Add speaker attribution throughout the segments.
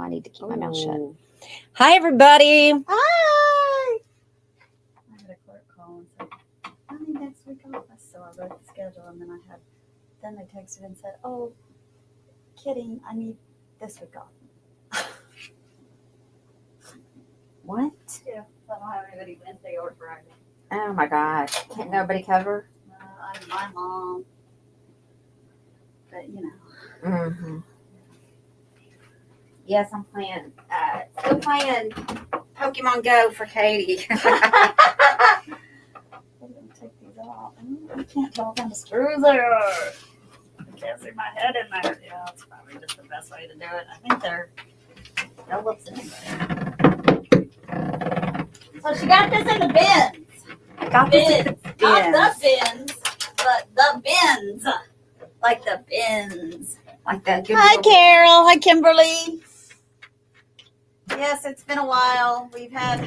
Speaker 1: I need to keep my mouth shut. Hi, everybody.
Speaker 2: Hi. I had a clerk call and said, I need next week off. So I wrote the schedule, and then they texted and said, oh, kidding, I need this week off.
Speaker 1: What?
Speaker 2: Yeah, I don't have anybody Wednesday or Friday.
Speaker 1: Oh, my gosh. Can't nobody cover?
Speaker 2: My mom. But, you know.
Speaker 1: Mm-hmm. Yes, I'm playing. Still playing Pokemon Go for Katie.
Speaker 2: I'm going to take these off. I can't tell if I'm screws there. I can't see my head in there. Yeah, it's probably just the best way to do it. I think they're Phillips in there. So she got this in the bins.
Speaker 1: I got this in the bins.
Speaker 2: Not the bins, but the bins. Like the bins.
Speaker 1: Like that.
Speaker 2: Hi, Carol. Hi, Kimberly. Yes, it's been a while. We've had...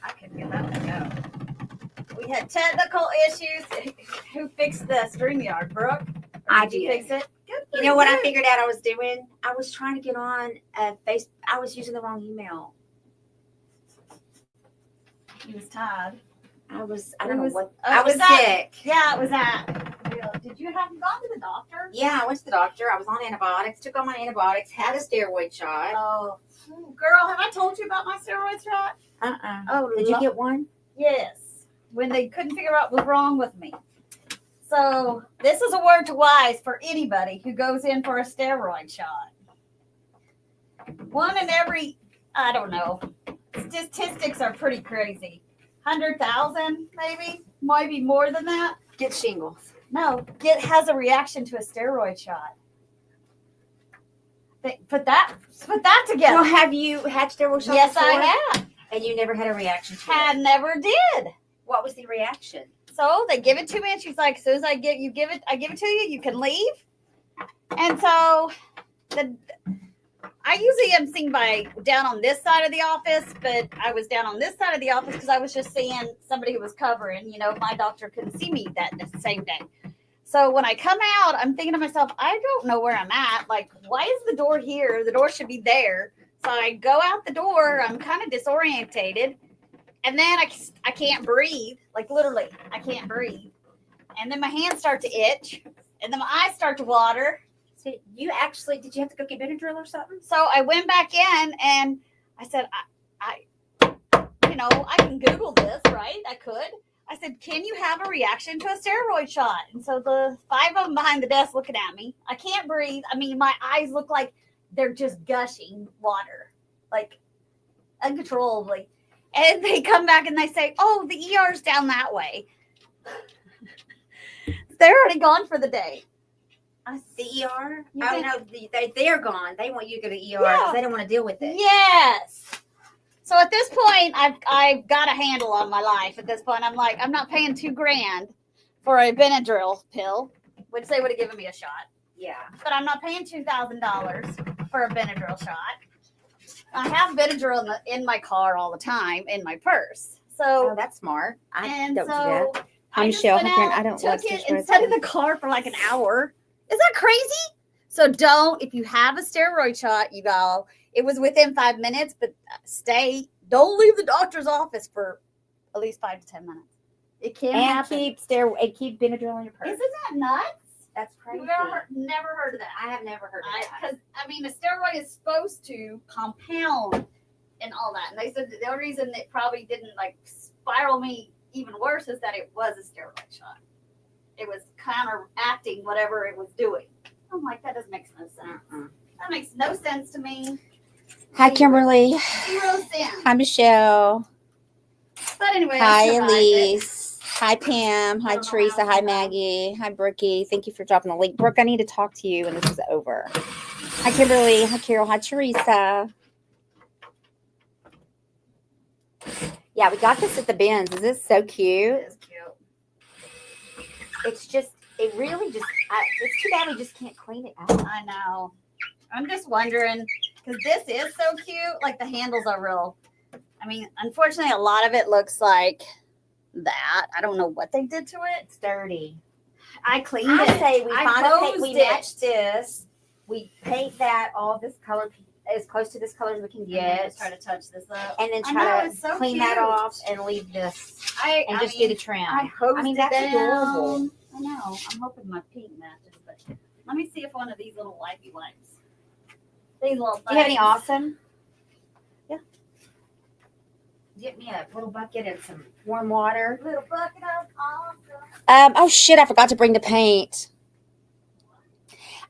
Speaker 2: I couldn't get that one to go. We had technical issues. Who fixed the StreamYard, Brooke?
Speaker 1: I
Speaker 2: did. You fix it? Good.
Speaker 1: You know what I figured out I was doing? I was trying to get on Facebook. I was using the wrong email.
Speaker 2: He was tired.
Speaker 1: I was
Speaker 2: sick. Yeah, it was that. Did you have gone to the doctor?
Speaker 1: Yeah, I went to the doctor. I was on antibiotics, took all my antibiotics, had a steroid shot.
Speaker 2: Oh, girl, have I told you about my steroid shot? Oh,
Speaker 1: did you get one?
Speaker 2: Yes. When they couldn't figure out what was wrong with me. So this is a word to wise for anybody who goes in for a steroid shot. One in every, I don't know. Statistics are pretty crazy. 100,000 maybe more than that.
Speaker 1: Get shingles.
Speaker 2: No, has a reaction to a steroid shot. Put that together.
Speaker 1: Well, have you had steroid shots?
Speaker 2: Yes,
Speaker 1: before?
Speaker 2: I have.
Speaker 1: And you never had a reaction to it?
Speaker 2: Never did.
Speaker 1: What was the reaction?
Speaker 2: So they give it to me, and she's like, as soon as I give it to you, you can leave. And so I usually am seen down on this side of the office, but I was down on this side of the office because I was just seeing somebody who was covering. You know, my doctor couldn't see me that same day. So when I come out, I'm thinking to myself, I don't know where I'm at. Like, why is the door here? The door should be there. So I go out the door. I'm kind of disorientated. And then I can't breathe. Like, literally, I can't breathe. And then my hands start to itch. And then my eyes start to water.
Speaker 1: So did you have to go get Benadryl or something?
Speaker 2: So I went back in and I said, I can Google this, right? I could. I said, can you have a reaction to a steroid shot? And so the 5 of them behind the desk looking at me. I can't breathe. I mean, my eyes look like they're just gushing water, like uncontrollably. And they come back and they say, oh, the ER's down that way. They're already gone for the day.
Speaker 1: The ER? Oh, no, they're gone. They want you to go to the ER because they don't want to deal with it.
Speaker 2: Yes. So at this point, I've got a handle on my life. At this point, I'm like, I'm not paying $2,000 for a Benadryl pill, which they would have given me a shot.
Speaker 1: Yeah.
Speaker 2: But I'm not paying $2,000 for a Benadryl shot. I have Benadryl in my car all the time in my purse. So
Speaker 1: that's smart. I don't do that.
Speaker 2: I just went out, I don't took it and sat in the car for like an hour. Is that crazy? So if you have a steroid shot, you go, it was within 5 minutes, but don't leave the doctor's office for at least 5 to 10 minutes. It can't happen.
Speaker 1: Keep Benadryl in your purse.
Speaker 2: Isn't that nuts?
Speaker 1: That's crazy.
Speaker 2: You've never heard of that.
Speaker 1: I have never heard of that.
Speaker 2: Because, a steroid is supposed to compound and all that. And they said that the only reason it probably didn't spiral me even worse is that it was a steroid shot. It was counteracting whatever it was doing. I'm like, that doesn't make no sense. That makes no sense to me.
Speaker 1: Hi, Kimberly.
Speaker 2: 0 cents.
Speaker 1: Hi, Michelle.
Speaker 2: But anyway,
Speaker 1: hi, Elise. Hi, Pam. Hi, Teresa. Hi, Maggie. Hi, Brookie. Thank you for dropping the link. Brooke, I need to talk to you when this is over. Hi, Kimberly. Hi, Carol. Hi, Teresa. Yeah, we got this at the bins. Is this so cute?
Speaker 2: It is cute.
Speaker 1: It's too bad we just can't clean it out.
Speaker 2: I know. I'm just wondering, because this is so cute. Like, the handles are real. Unfortunately, a lot of it looks like that. I don't know what they did to it.
Speaker 1: It's dirty.
Speaker 2: I closed
Speaker 1: say we
Speaker 2: it.
Speaker 1: match this. We paint that all this color as close to this color as we can
Speaker 2: And
Speaker 1: get.
Speaker 2: just try to touch this up.
Speaker 1: And then
Speaker 2: I
Speaker 1: try
Speaker 2: know,
Speaker 1: to
Speaker 2: it's so
Speaker 1: clean that
Speaker 2: cute.
Speaker 1: off and leave this.
Speaker 2: I
Speaker 1: And do
Speaker 2: mean,
Speaker 1: the trim.
Speaker 2: I hosed
Speaker 1: mean,
Speaker 2: it
Speaker 1: that's
Speaker 2: down.
Speaker 1: adorable.
Speaker 2: I know. I'm hoping my pink matches, but let me see if one of these little wipey wipes. These little things.
Speaker 1: Do you have any awesome?
Speaker 2: Yeah.
Speaker 1: Get me a little bucket and some warm water.
Speaker 2: Little bucket of awesome.
Speaker 1: Oh shit! I forgot to bring the paint.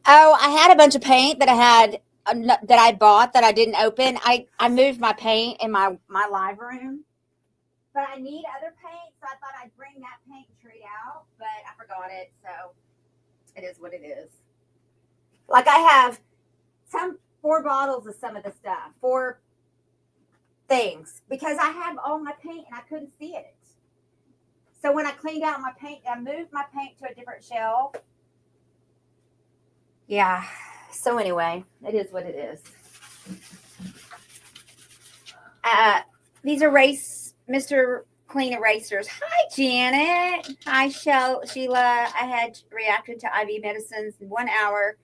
Speaker 1: Oh, I had a bunch of paint that I had that I bought that I didn't open. I moved my paint in my live room, but I need other paint, so I thought I'd bring that paint and trade out, but I forgot it, so it is what it is. Like I have 4 bottles of some of the stuff, 4 things, because I have all my paint and I couldn't see it. So when I cleaned out my paint, I moved my paint to a different shelf. Yeah. So anyway, it is what it is. These are Mr. Clean erasers. Hi, Janet. Hi, Sheila. I had reacted to IV medicines in 1 hour.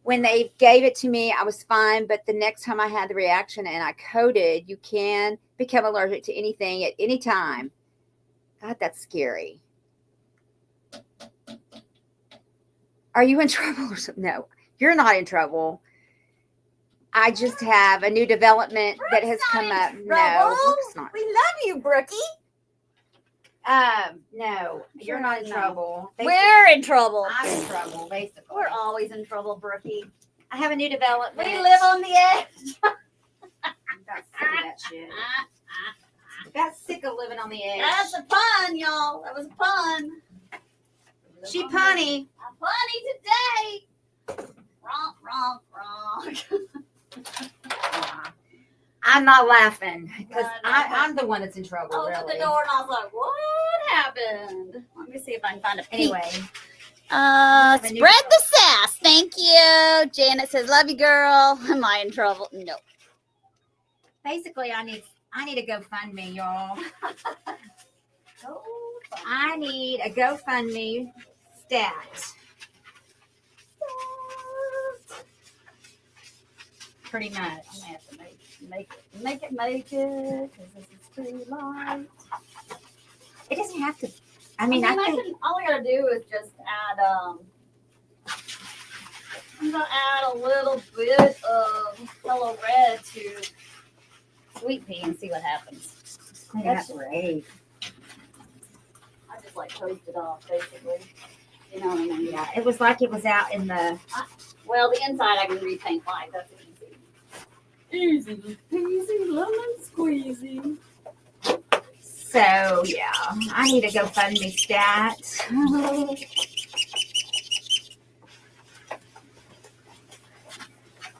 Speaker 1: When they gave it to me, I was fine. But the next time I had the reaction and I coded, you can become allergic to anything at any time. God, that's scary. Are you in trouble or something? No, you're not in trouble. I just have a new development that has come up. No, Brooke's not.
Speaker 2: We love you, Brookie.
Speaker 1: No, you're not in trouble.
Speaker 2: We're in trouble.
Speaker 1: I'm in trouble, basically.
Speaker 2: We're always in trouble, Brookie.
Speaker 1: I have a new development.
Speaker 2: We live on the edge.
Speaker 1: I'm not sick of that shit. Got sick of living on the edge.
Speaker 2: That's a pun, y'all. That was a pun.
Speaker 1: She punny.
Speaker 2: I'm punny today. Wrong.
Speaker 1: I'm not laughing because
Speaker 2: No.
Speaker 1: I'm the one that's in trouble.
Speaker 2: I opened the door and I was like, what happened? Let me see if I can find a pink.
Speaker 1: Anyway,
Speaker 2: Spread the sass. Thank you. Janet says, love you, girl. Am I in trouble? No.
Speaker 1: basically, I need a GoFundMe, y'all. I need a GoFundMe stat. Pretty much.
Speaker 2: I'm gonna have to make it, because this is too light.
Speaker 1: It doesn't have to. I mean, I think
Speaker 2: all I gotta do is just add I'm gonna add a little bit of Hello Red to Sweet Pea and see what happens.
Speaker 1: that's great.
Speaker 2: I just like toast it off, basically. You know what I mean?
Speaker 1: Yeah, it was like it was out in the.
Speaker 2: Well, the inside I can repaint white. That's easy. Easy peasy lemon squeezy.
Speaker 1: So yeah, I need a GoFundMe stat.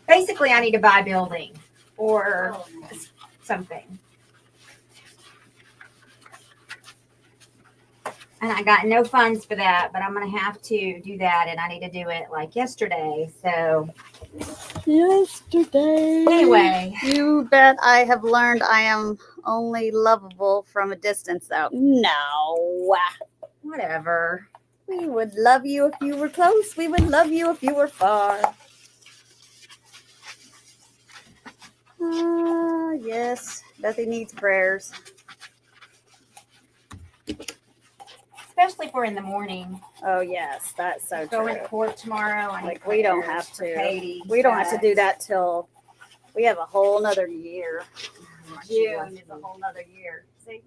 Speaker 1: Basically, I need to buy a building or something. And I got no funds for that, but I'm going to have to do that, and I need to do it like yesterday. So
Speaker 2: Yesterday.
Speaker 1: anyway,
Speaker 2: You bet I have learned I am only lovable from a distance, though. No.
Speaker 1: whatever.
Speaker 2: We would love you if you were close. We would love you if you were far. Yes. Nothing needs prayers.
Speaker 1: Especially if we're in the morning.
Speaker 2: Oh, yes. That's so
Speaker 1: Going
Speaker 2: true.
Speaker 1: to court tomorrow. I need
Speaker 2: Like, we don't
Speaker 1: prayers
Speaker 2: have
Speaker 1: for
Speaker 2: to.
Speaker 1: Katie,
Speaker 2: We don't have to
Speaker 1: but
Speaker 2: do that till we have a whole nother year.
Speaker 1: She
Speaker 2: June
Speaker 1: wants
Speaker 2: is a
Speaker 1: to.
Speaker 2: whole nother year. See?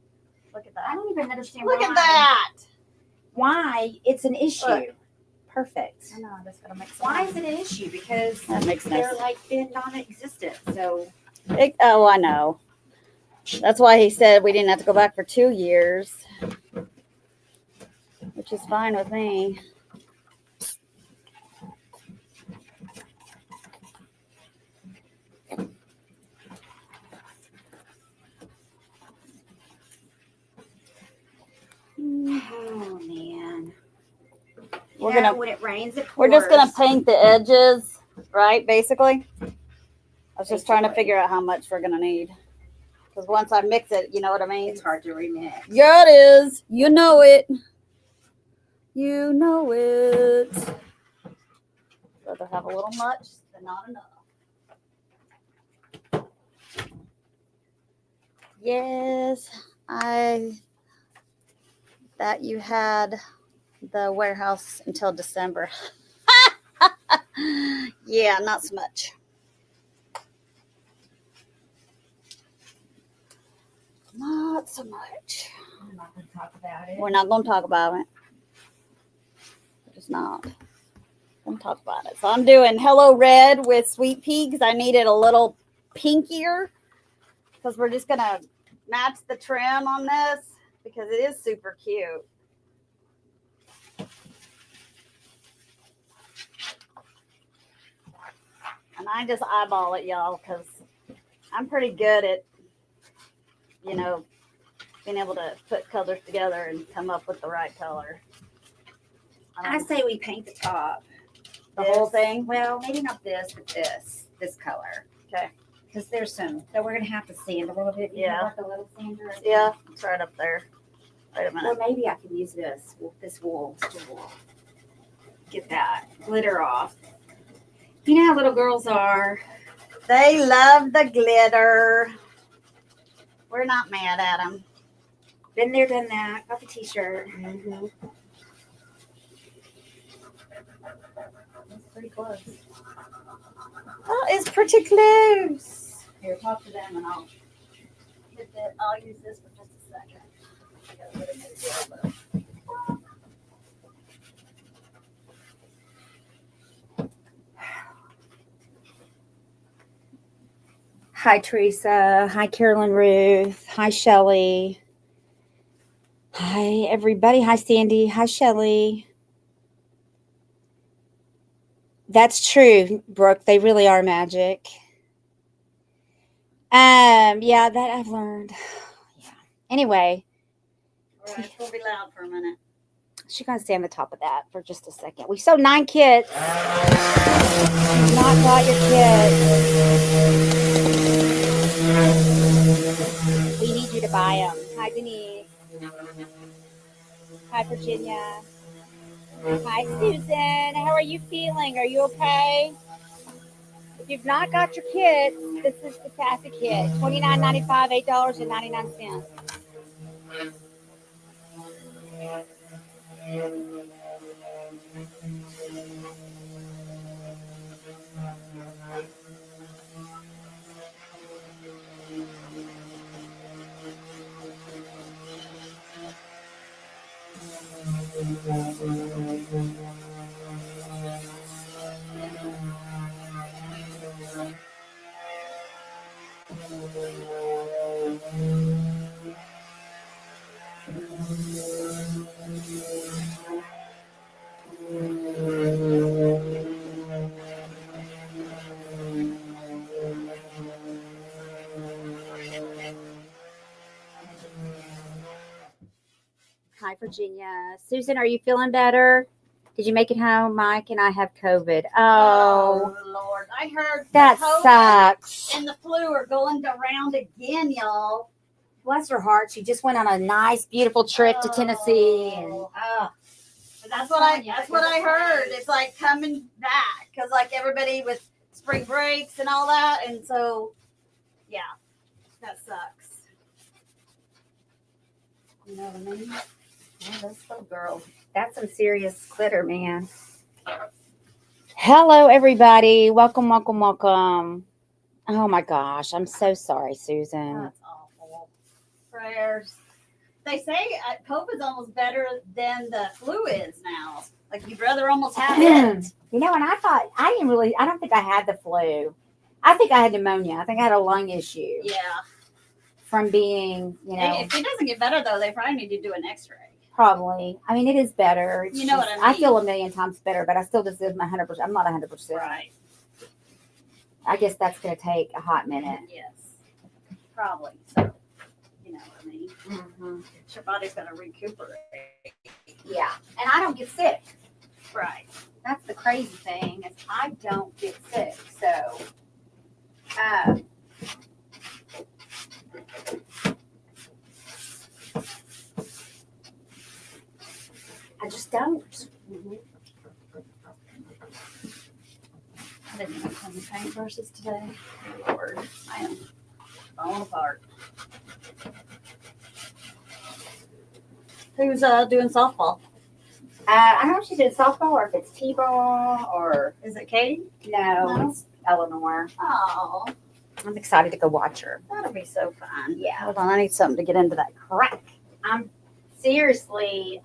Speaker 2: Look at
Speaker 1: I
Speaker 2: that.
Speaker 1: don't even understand
Speaker 2: Look
Speaker 1: why.
Speaker 2: at that.
Speaker 1: Why it's an issue.
Speaker 2: Look.
Speaker 1: Perfect.
Speaker 2: I know. I just gotta make some.
Speaker 1: Why is it an issue? Because
Speaker 2: That makes no
Speaker 1: they're
Speaker 2: sense.
Speaker 1: like been non-existent. So
Speaker 2: Oh, I know. That's why he said we didn't have to go back for 2 years, which is fine with me.
Speaker 1: oh man.
Speaker 2: We're gonna-
Speaker 1: when it rains, it
Speaker 2: We're just gonna
Speaker 1: pours.
Speaker 2: paint the edges, right? Basically. I was just trying to
Speaker 1: Basically.
Speaker 2: figure out how much we're gonna need. Because once I mix it, you know what I mean?
Speaker 1: It's hard to remix.
Speaker 2: Yeah, it is. You know it. You know it. Rather have a little much than not enough. Yes, that you had the warehouse until December. Yeah, not so much. Not so much.
Speaker 1: I'm not going to talk about it.
Speaker 2: We're not going to talk about it. We're just not going to talk about it. So I'm doing Hello Red with Sweet Pea because I needed a little pinkier because we're just going to match the trim on this because it is super cute. And I just eyeball it, y'all, because I'm pretty good at, you know, being able to put colors together and come up with the right color.
Speaker 1: I say we paint the top.
Speaker 2: The whole thing?
Speaker 1: Well, maybe not this, but this color.
Speaker 2: Okay.
Speaker 1: Because there's some that we're gonna have to sand a little bit. You know what the little sander.
Speaker 2: Yeah, it's right up there. Wait a minute.
Speaker 1: Or maybe I can use this wool. Get that glitter off. You know how little girls are.
Speaker 2: They love the glitter. We're not mad at them.
Speaker 1: Been there, done that. Got the t-shirt.
Speaker 2: Mm-hmm.
Speaker 1: It's pretty close.
Speaker 2: Oh, it's pretty close. Here, talk to them and I'll use this for just a second. I gotta put it in the elbow.
Speaker 1: Hi, Teresa. Hi, Carolyn Ruth. Hi, Shelly. Hi, everybody. Hi, Sandy. Hi, Shelly. That's true, Brooke. They really are magic. Yeah, that I've learned. Yeah. Anyway.
Speaker 2: All right, we'll be loud for a minute.
Speaker 1: She's going to stay on the top of that for just a second. We sold 9 kits. You've not got your kits. We need you to buy them. Hi, Denise. Hi, Virginia. Hi, Susan. How are you feeling? Are you okay? If you've not got your kits, this is the Sassy kit. $29.95, $8.99. Hi, Virginia. Susan, are you feeling better? Did you make it home? Mike and I have COVID. Oh,
Speaker 2: Lord. I heard
Speaker 1: that
Speaker 2: the COVID
Speaker 1: sucks.
Speaker 2: and the flu are going around again, y'all.
Speaker 1: Bless her heart. She just went on a nice, beautiful trip to Tennessee. And
Speaker 2: that's what I heard. It's like coming back because like everybody with spring breaks and all that, and so yeah, that sucks. You know what I mean?
Speaker 1: Yeah, those little girls. That's some serious glitter, man. Hello, everybody. Welcome, welcome, welcome. Oh my gosh, I'm so sorry, Susan.
Speaker 2: That's awful. Prayers. They say COVID's almost better than the flu is now. Like you'd rather almost have it.
Speaker 1: You know, and I thought I don't think I had the flu. I think I had pneumonia. I think I had a lung issue.
Speaker 2: Yeah.
Speaker 1: From being, you know.
Speaker 2: If it doesn't get better though, they probably need to do an X-ray.
Speaker 1: Probably. I mean, it is better. It's
Speaker 2: you know
Speaker 1: just,
Speaker 2: what I mean?
Speaker 1: I feel a million times better, but I still just live my 100%. I'm not 100%.
Speaker 2: Right.
Speaker 1: I guess that's going to take a hot minute.
Speaker 2: Yes. Probably. So, you know what I mean?
Speaker 1: Mm-hmm.
Speaker 2: Your body's going to recuperate.
Speaker 1: Yeah. And I don't get sick.
Speaker 2: Right.
Speaker 1: That's the crazy thing is I don't get sick. So, I just don't.
Speaker 2: Mm-hmm. I didn't even come to paint brushes today. Lord, I am falling apart. Who's doing softball?
Speaker 1: I don't know if she's doing softball or if it's t-ball or
Speaker 2: Is it Katie?
Speaker 1: no, it's Eleanor.
Speaker 2: Oh,
Speaker 1: I'm excited to go watch her.
Speaker 2: that'll be so fun.
Speaker 1: Yeah.
Speaker 2: Hold on, I need something to get into that crack.
Speaker 1: I'm seriously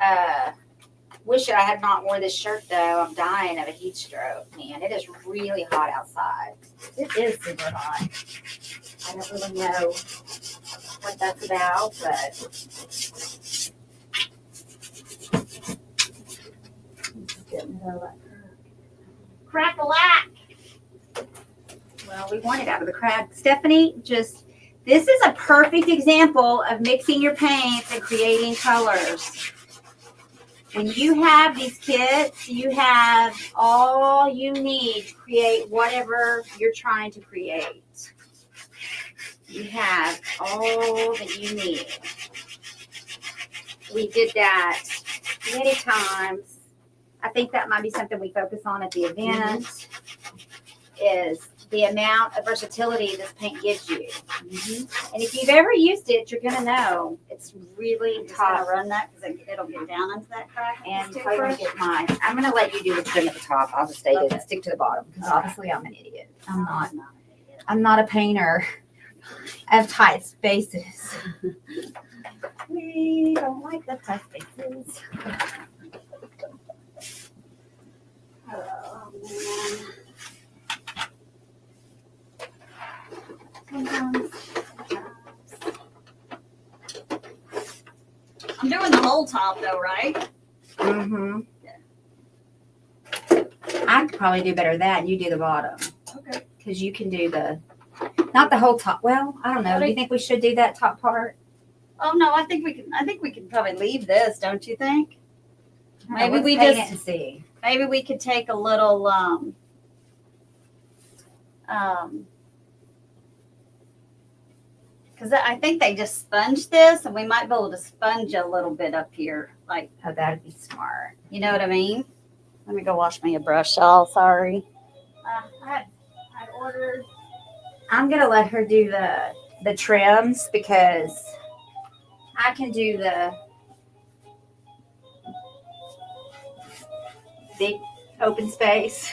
Speaker 1: wish I had not worn this shirt though. I'm dying of a heat stroke, man. It is really hot outside.
Speaker 2: It is super hot.
Speaker 1: I don't really know what that's about, but
Speaker 2: Getting it out of that crack. Crack-a-lack.
Speaker 1: well, we want it out of the crack. Stephanie, this is a perfect example of mixing your paints and creating colors. When you have these kits, you have all you need to create whatever you're trying to create. You have all that you need. We did that many times. I think that might be something we focus on at the event, is the amount of versatility this paint gives you. And if you've ever used it, you're going to know it's really
Speaker 2: I'm just gonna
Speaker 1: tough.
Speaker 2: run that because it'll get down into that crack.
Speaker 1: And
Speaker 2: It's too
Speaker 1: I'm going
Speaker 2: fresh.
Speaker 1: to get mine. I'm going to let you do the trim at the top. I'll just stay
Speaker 2: Okay.
Speaker 1: and stick to the bottom because
Speaker 2: All right.
Speaker 1: obviously I'm an idiot. I'm
Speaker 2: No,
Speaker 1: not.
Speaker 2: I'm not an idiot.
Speaker 1: I'm not a painter of tight spaces.
Speaker 2: We don't like the tight spaces. Oh man. Sometimes. I'm doing the whole top though, right?
Speaker 1: Mm-hmm. I could probably do better than that, and you do the bottom
Speaker 2: Okay.
Speaker 1: because you can do not the whole top. Well, I don't know. Do you think we should do that top part?
Speaker 2: Oh no, I think we can probably leave this, don't you think? Maybe
Speaker 1: Let's
Speaker 2: we
Speaker 1: paint
Speaker 2: just-
Speaker 1: it and see.
Speaker 2: Maybe we could take a little because I think they just sponged this, and we might be able to sponge a little bit up here, like,
Speaker 1: Oh, that'd be smart.
Speaker 2: you know what I mean? Let me go wash me a brush, y'all. Sorry. I ordered.
Speaker 1: I'm gonna let her do the trims because I can do the big open space.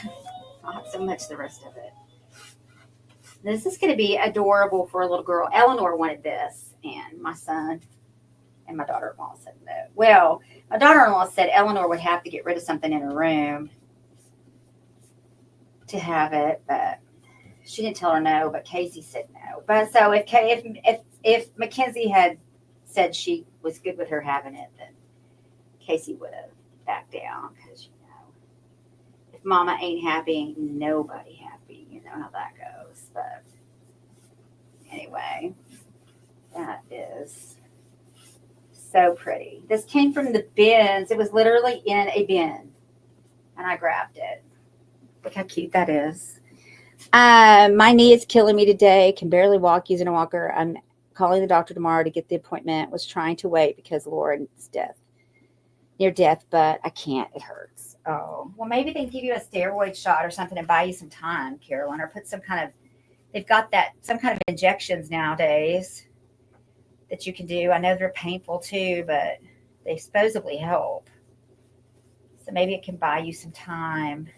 Speaker 1: I'll have so much the rest of it. This is gonna be adorable for a little girl. Eleanor wanted this, and my son and my daughter-in-law said no. Well, my daughter-in-law said Eleanor would have to get rid of something in her room to have it, but she didn't tell her no, but Casey said no. But so if Mackenzie had said she was good with her having it, then Casey would have backed down because if Mama ain't happy, ain't nobody happy. You know how that goes. But anyway, that is so pretty. This came from the bins. It was literally in a bin, and I grabbed it. Look how cute that is. My knee is killing me today. Can barely walk using a walker. I'm calling the doctor tomorrow to get the appointment. Was trying to wait because Lauren's near death, but I can't. It hurts. Oh, well, maybe they can give you a steroid shot or something and buy you some time, Carolyn, or put some kind of. They've got some kind of injections nowadays that you can do. I know they're painful too, but they supposedly help. So maybe it can buy you some time.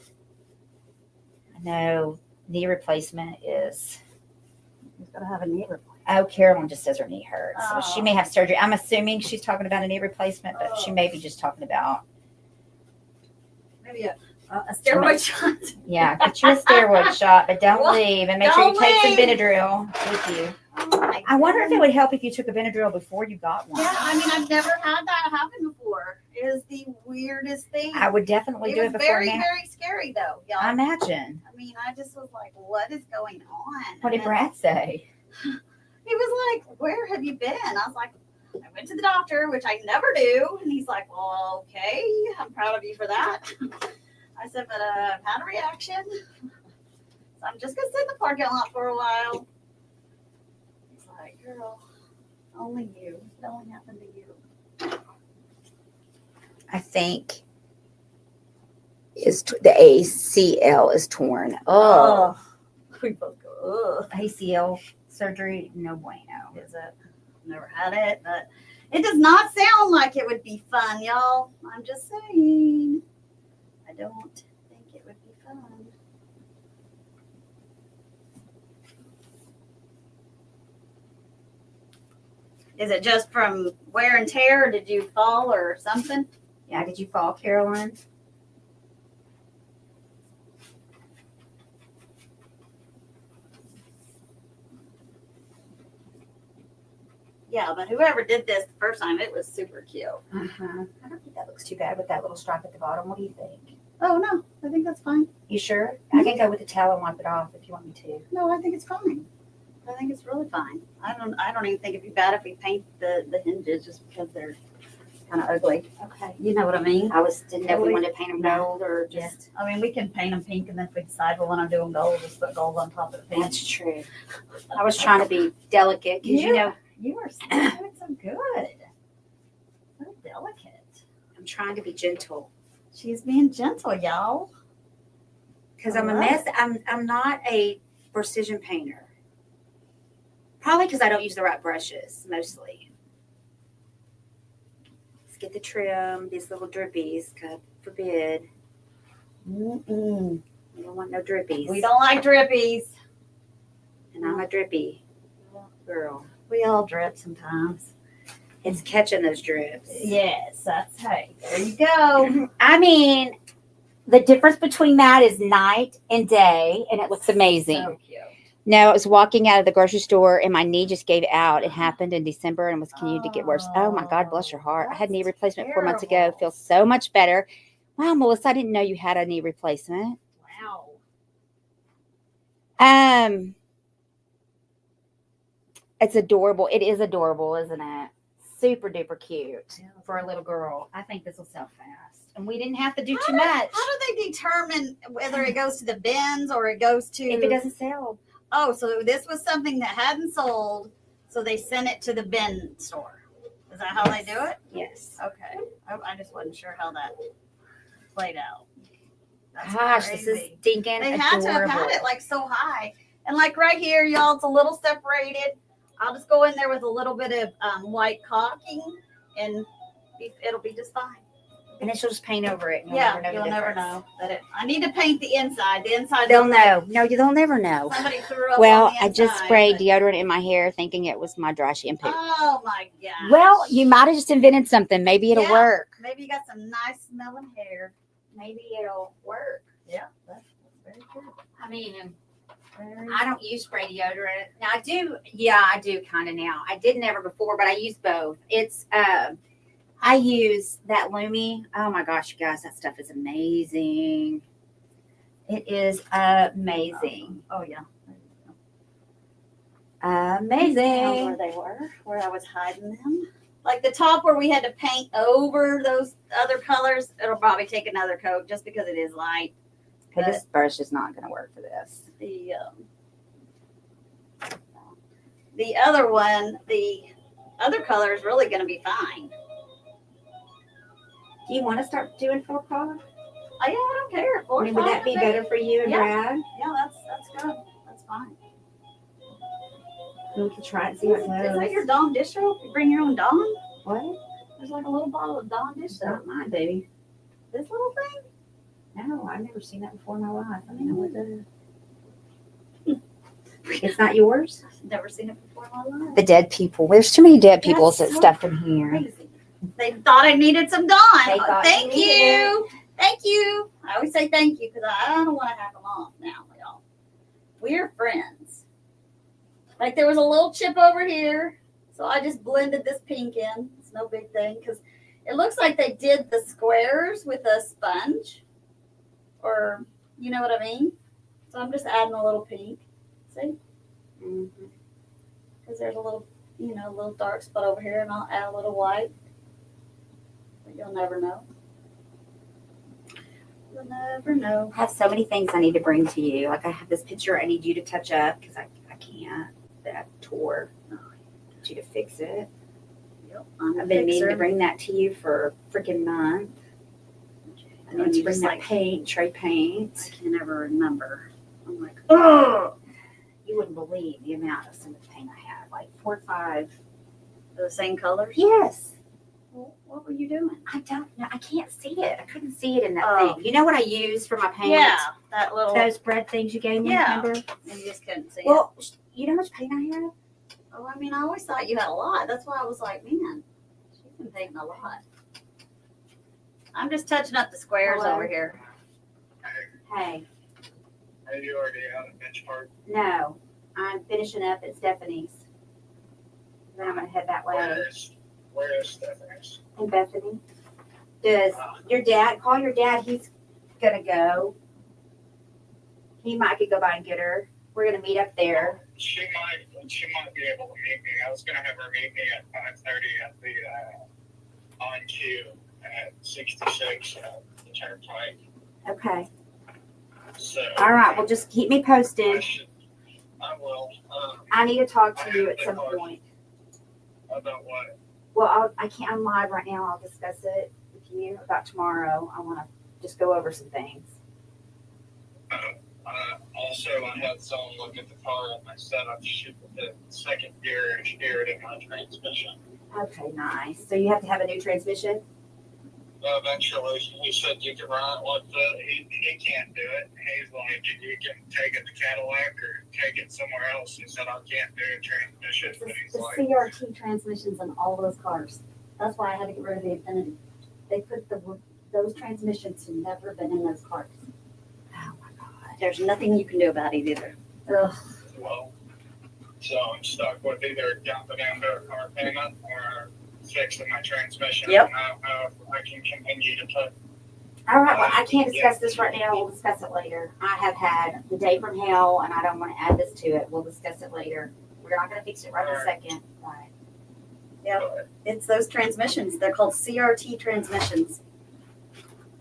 Speaker 1: I know knee replacement is.
Speaker 2: He's got to have a knee replacement.
Speaker 1: Oh, Carolyn just says her knee hurts. So she
Speaker 2: Oh.
Speaker 1: may have surgery. I'm assuming she's talking about a knee replacement, but she may be just talking about.
Speaker 2: Maybe a steroid shot.
Speaker 1: Yeah, get you a steroid shot, but don't
Speaker 2: What?
Speaker 1: leave. And make sure you
Speaker 2: Don't
Speaker 1: take some
Speaker 2: leave.
Speaker 1: Benadryl with you.
Speaker 2: Oh my
Speaker 1: I wonder if it
Speaker 2: goodness.
Speaker 1: would help if you took a Benadryl before you got one.
Speaker 2: Yeah, I mean, I've never had that happen before. It is the weirdest thing.
Speaker 1: I would definitely do
Speaker 2: It
Speaker 1: it
Speaker 2: was
Speaker 1: before
Speaker 2: very,
Speaker 1: now.
Speaker 2: very scary, though, y'all.
Speaker 1: I imagine.
Speaker 2: I mean, I just was like, what is going on?
Speaker 1: What did Brad say?
Speaker 2: He was like, where have you been? I was like, I went to the doctor, which I never do. And he's like, well, okay, I'm proud of you for that. I said, but I've had a reaction. So I'm just going to sit in the parking lot for a while. He's like, girl, only you. It only happened to you.
Speaker 1: I think the ACL is torn. Oh,
Speaker 2: We both go, ugh.
Speaker 1: ACL surgery, no bueno.
Speaker 2: Is it? Never had it, but it does not sound like it would be fun, y'all. I'm just saying. I don't think it would be fun. Is it just from wear and tear, or did you fall or something?
Speaker 1: Yeah, did you fall, Caroline?
Speaker 2: Yeah, but whoever did this the first time, it was super cute.
Speaker 1: Uh-huh. I don't think that looks too bad with that little stripe at the bottom. What do you think?
Speaker 2: Oh, no, I think that's fine.
Speaker 1: You sure? I can go with the towel and wipe it off if you want me to.
Speaker 2: No, I think it's fine. I think it's really fine. I don't even think it'd be bad if we paint the hinges just because they're kind of ugly.
Speaker 1: Okay.
Speaker 2: You know what I mean?
Speaker 1: I didn't know if we wanted to paint them gold or
Speaker 2: Yeah.
Speaker 1: just.
Speaker 2: I mean, we can paint them pink, and then if we decide we want to do them gold, just put gold on top of the pink.
Speaker 1: That's true. I was trying to be delicate because you know
Speaker 2: You are so doing so good. So delicate.
Speaker 1: I'm trying to be gentle
Speaker 2: She's being gentle, y'all.
Speaker 1: because I'm a mess. I'm not a precision painter. Probably because I don't use the right brushes mostly. Let's get the trim. These little drippies, God forbid.
Speaker 2: Mm-mm.
Speaker 1: We don't want no drippies.
Speaker 2: We don't like drippies.
Speaker 1: And I'm a drippy girl.
Speaker 2: We all drip sometimes.
Speaker 1: It's catching those drips.
Speaker 2: Yes, that's hey. There you go.
Speaker 1: I mean, the difference between that is night and day, and it looks amazing.
Speaker 2: So cute.
Speaker 1: No, I was walking out of the grocery store and my knee just gave out. It happened in December and was continued to get worse. Oh my God, bless your heart. I had knee replacement 4 months ago.
Speaker 2: terrible.
Speaker 1: Feels so much better. Wow, Melissa, I didn't know you had a knee replacement.
Speaker 2: Wow.
Speaker 1: It's adorable. It is adorable, isn't it? Super duper cute for a little girl. I think this will sell fast. And we didn't have to do too much.
Speaker 2: How do they determine whether it goes to the bins or it goes to?
Speaker 1: If it doesn't sell.
Speaker 2: Oh, so this was something that hadn't sold, so they sent it to the bin store. Is that how they do it?
Speaker 1: Yes.
Speaker 2: Okay. I just wasn't sure how that played out. That's
Speaker 1: Gosh, this is
Speaker 2: crazy.
Speaker 1: stinking
Speaker 2: They
Speaker 1: adorable.
Speaker 2: had to have had it like so high. And like right here, y'all, it's a little separated. I'll just go in there with a little bit of white caulking and it'll be just fine.
Speaker 1: And then she'll just paint over it. And
Speaker 2: Yeah,
Speaker 1: never know
Speaker 2: you'll
Speaker 1: the
Speaker 2: never
Speaker 1: difference.
Speaker 2: know that it. I need to paint the inside. The inside.
Speaker 1: They'll know. No, they'll never know.
Speaker 2: Somebody threw up.
Speaker 1: Well,
Speaker 2: on the
Speaker 1: I just
Speaker 2: inside,
Speaker 1: sprayed
Speaker 2: but-
Speaker 1: deodorant in my hair thinking it was my dry shampoo.
Speaker 2: Oh my gosh.
Speaker 1: Well, you might have just invented something. Maybe it'll
Speaker 2: Yeah.
Speaker 1: work.
Speaker 2: Maybe you got some nice smelling hair.
Speaker 1: Maybe it'll work.
Speaker 2: Yeah, that's very good.
Speaker 1: I mean,
Speaker 2: Very
Speaker 1: I don't use spray deodorant. Now I do. Yeah, I do kind of now. I did never before, but I use both. It's I use that Lumi. Oh my gosh, you guys, that stuff is amazing. It is amazing.
Speaker 2: Oh yeah.
Speaker 1: Amazing.
Speaker 2: Where they were, where I was hiding them. Like the top where we had to paint over those other colors, it'll probably take another coat just because it is light.
Speaker 1: Okay, this brush is not going to work for this.
Speaker 2: The other one, the other color is really going to be fine.
Speaker 1: Do you want to start doing 4 o'clock?
Speaker 2: Oh, yeah, I don't care.
Speaker 1: I mean, would that be better for you and
Speaker 2: Yeah.
Speaker 1: Brad?
Speaker 2: Yeah, that's good. That's fine.
Speaker 1: We could try it and see how
Speaker 2: Is
Speaker 1: it
Speaker 2: that
Speaker 1: goes.
Speaker 2: your Dawn dish soap? You bring your own Dawn?
Speaker 1: What?
Speaker 2: There's like a little bottle of Dawn dish
Speaker 1: It's
Speaker 2: soap.
Speaker 1: not mine, baby.
Speaker 2: This little thing?
Speaker 1: No, I've never seen that before in my life. I mean, what the... It's not yours?
Speaker 2: I've never seen it before in my life.
Speaker 1: The dead people. There's too many dead people
Speaker 2: That's so
Speaker 1: stuff in here.
Speaker 2: Crazy. They thought I needed some Dawn.
Speaker 1: They thought
Speaker 2: Thank
Speaker 1: you needed
Speaker 2: you. Thank you. I always say thank you because I don't want to have them off now, y'all. We're friends. Like there was a little chip over here, so I just blended this pink in. It's no big thing because it looks like they did the squares with a sponge, or you know what I mean. So I'm just adding a little pink. See, because there's a little, a little dark spot over here, and I'll add a little white. But you'll never know. You'll never know.
Speaker 1: I have so many things I need to bring to you. Like I have this picture I need you to touch up because I can't. That tore. I need you to fix it.
Speaker 2: Yep,
Speaker 1: I've been meaning to bring that to you for a freaking month. I need to bring that paint, tray paint.
Speaker 2: I can never remember. I'm like, oh.
Speaker 1: You wouldn't believe the amount of cement paint I have, like 4 or 5.
Speaker 2: The same colors?
Speaker 1: Yes.
Speaker 2: Well, what were you doing?
Speaker 1: I don't know. I can't see it. I couldn't see it in that
Speaker 2: Oh.
Speaker 1: thing. You know what I use for my paint?
Speaker 2: Yeah, that little.
Speaker 1: Those bread things you gave me,
Speaker 2: Yeah.
Speaker 1: remember?
Speaker 2: And you just couldn't see it.
Speaker 1: Well, you know how much paint I have?
Speaker 2: Oh, I mean, I always thought you had a lot. That's why I was like, man, she's been painting a lot. I'm just touching up the squares
Speaker 1: Hello?
Speaker 2: over here.
Speaker 1: Hey,
Speaker 3: Are you already out of bench park?
Speaker 1: no. I'm finishing up at Stephanie's. Then I'm going to head that way.
Speaker 3: Where is Stephanie's?
Speaker 1: In Bethany. Does your dad, call your dad. He's going to go. He might could go by and get her. We're going to meet up there.
Speaker 3: She might be able to meet me. I was gonna have her meet me at 5:30 at the on cue at 66 the turnpike.
Speaker 1: Okay.
Speaker 3: So
Speaker 1: All right. Well, just keep me posted.
Speaker 3: I will.
Speaker 1: I need to talk to you at some point.
Speaker 3: About what?
Speaker 1: Well, I can't. I'm live right now. I'll discuss it with you about tomorrow. I want to just go over some things.
Speaker 3: Also, I had someone look at the car and I said I should put the second gear and steer it in my transmission.
Speaker 1: Okay, nice. So you have to have a new transmission?
Speaker 3: Eventually, he said you can run it with the, he can't do it. He's like, you can take it to Cadillac or take it somewhere else. He said, I can't do a transmission. But he's
Speaker 2: The
Speaker 3: like,
Speaker 2: CRT transmissions on all those cars. That's why I had to get rid of the Infinity. They put those transmissions have never been in those cars.
Speaker 1: Oh my God.
Speaker 2: There's nothing you can do about it either. Ugh.
Speaker 3: well, so I'm stuck with either jumping into a car payment or fixing my transmission.
Speaker 2: Yep.
Speaker 3: And I don't know if I can continue to put.
Speaker 1: All right, well, I can't discuss this right now. We'll discuss it later. I have had the day from hell, and I don't want to add this to it. We'll discuss it later. We're not going to fix it right this second. Right.
Speaker 2: Yep. It's those transmissions. They're called CRT transmissions.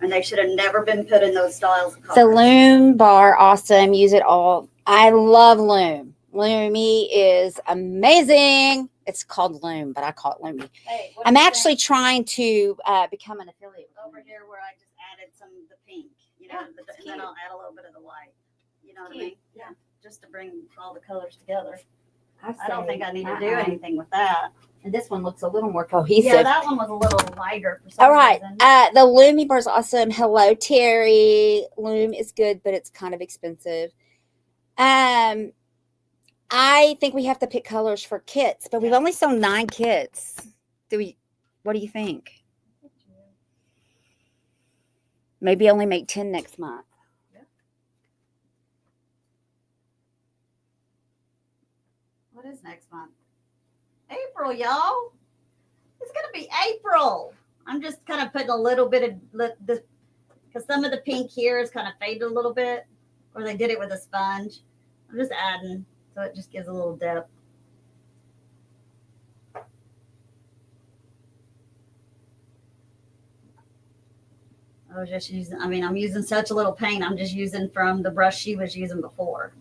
Speaker 2: And they should have never been put in those styles of cars.
Speaker 1: The Loom bar, awesome. Use it all. I love Loom. Loomy is amazing. It's called Loom, but I call it Loomy.
Speaker 2: Hey, what
Speaker 1: I'm
Speaker 2: do you
Speaker 1: actually
Speaker 2: think?
Speaker 1: trying to become an affiliate.
Speaker 2: Over here where I just added some of the pink, you know,
Speaker 1: Yeah,
Speaker 2: and
Speaker 1: it's
Speaker 2: then
Speaker 1: cute.
Speaker 2: I'll add a little bit of the white. You know what I
Speaker 1: Cute.
Speaker 2: mean? Yeah. Just to bring all the colors together. I
Speaker 1: say,
Speaker 2: don't think I need to do anything with that.
Speaker 1: And this one looks a little more cohesive.
Speaker 2: Yeah, that one was a little lighter for some
Speaker 1: All right.
Speaker 2: reason.
Speaker 1: The Loomy bar is awesome. Hello, Terry. Loom is good, but it's kind of expensive. I think we have to pick colors for kits, but we've only sold 9 kits. What do you think? Maybe only make 10 next month.
Speaker 2: What is next month? April, y'all. It's gonna be April. I'm just kind of putting a little bit of this because some of the pink here is kind of faded a little bit, or they did it with a sponge. I'm just adding so it just gives a little depth. I was just using. I mean, I'm using such a little paint. I'm just using from the brush she was using before.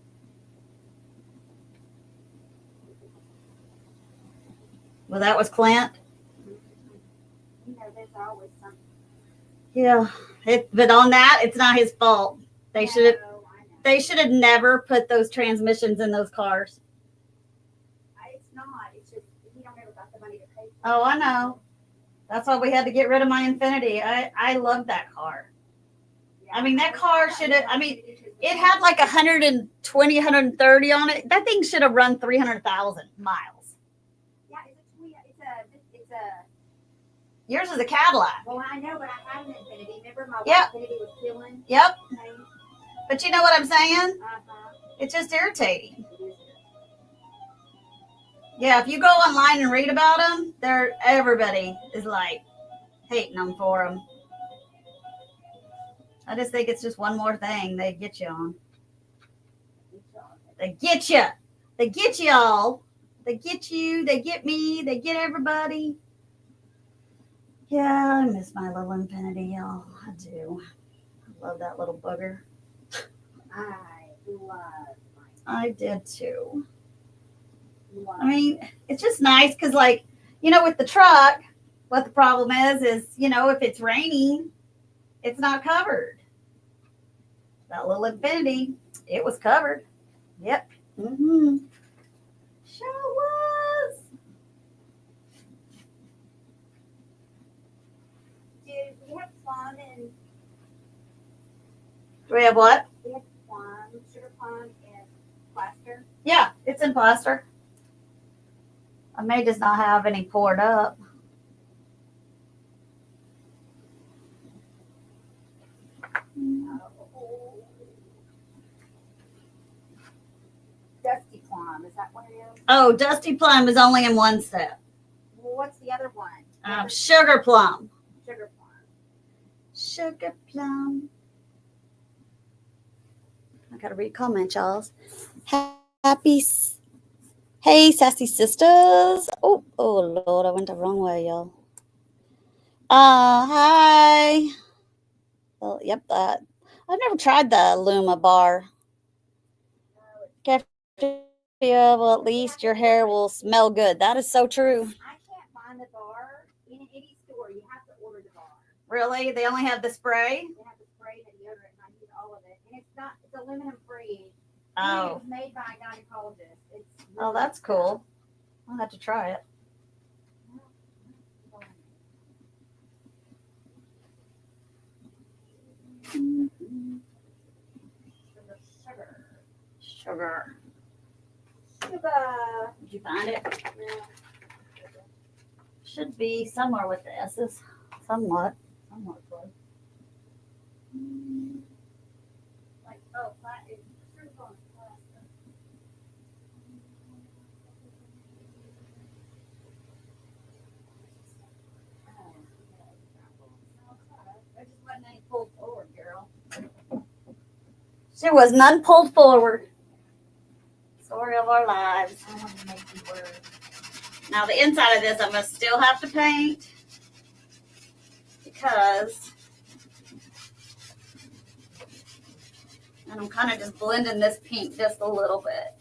Speaker 2: Well, that was Clint.
Speaker 1: You know, there's always something.
Speaker 2: Yeah, but on that, it's not his fault. They should have never put those transmissions in those cars.
Speaker 1: It's not. It's just he don't ever got the money to pay for it.
Speaker 2: Oh, I know. That's why we had to get rid of my Infinity. I love that car. I mean, that car should have. I mean, it had like 120, 130 on it. That thing should have run 300,000 miles.
Speaker 1: Yeah, it's a.
Speaker 2: Yours is a Cadillac.
Speaker 1: Well, I know, but I had an Infinity. Remember my
Speaker 2: Yep.
Speaker 1: Infinity was killing?
Speaker 2: Yep. But you know what I'm saying?
Speaker 1: Uh-huh.
Speaker 2: It's just irritating. Yeah, if you go online and read about them, everybody is like hating them for them. I just think it's just one more thing they get you on. They get you. They get you all. They get you. They get me. They get everybody. Yeah, I miss my little Infinity, y'all. I do. I love that little booger.
Speaker 1: I love
Speaker 2: I did too.
Speaker 1: mine.
Speaker 2: I mean, it's just nice because, like, you know, with the truck, what the problem is, you know, if it's raining, it's not covered. That little Infinity, it was covered. Yep. Mm-hmm. Sure was.
Speaker 1: Dude, we have plum and
Speaker 2: Do we have what?
Speaker 1: we have plum, sugar plum and plaster.
Speaker 2: Yeah, it's in plaster. I may just not have any poured up.
Speaker 1: Dusty plum, is that what it is?
Speaker 2: Oh, dusty plum is only in one set.
Speaker 1: Well, what's the other one?
Speaker 2: Sugar plum.
Speaker 1: Sugar plum.
Speaker 2: Sugar plum. I gotta read comment, y'all. Hey, sassy sisters. Oh Lord, I went the wrong way, y'all. Hi. Well, yep, that. I've never tried the Luma bar. Well, at least your hair will smell good. That is so true.
Speaker 1: I can't find the bar in any store. You have to order the bar.
Speaker 2: Really? They only have the spray?
Speaker 1: They have the spray and the deodorant, and I use all of it. And it's aluminum free.
Speaker 2: Oh.
Speaker 1: It was made by a gynecologist. It's
Speaker 2: Oh, that's cool. I'll have to try it. Sugar. Did you find it?
Speaker 1: Yeah.
Speaker 2: Should be somewhere with the S's. Somewhat close.
Speaker 1: Like, sugar plum is plaster.
Speaker 2: There just wasn't any pulled forward, girl. There was none pulled forward. Story of our lives.
Speaker 1: I want to make you work.
Speaker 2: Now the inside of this I'm going to still have to paint because, and I'm kind of just blending this pink just a little bit.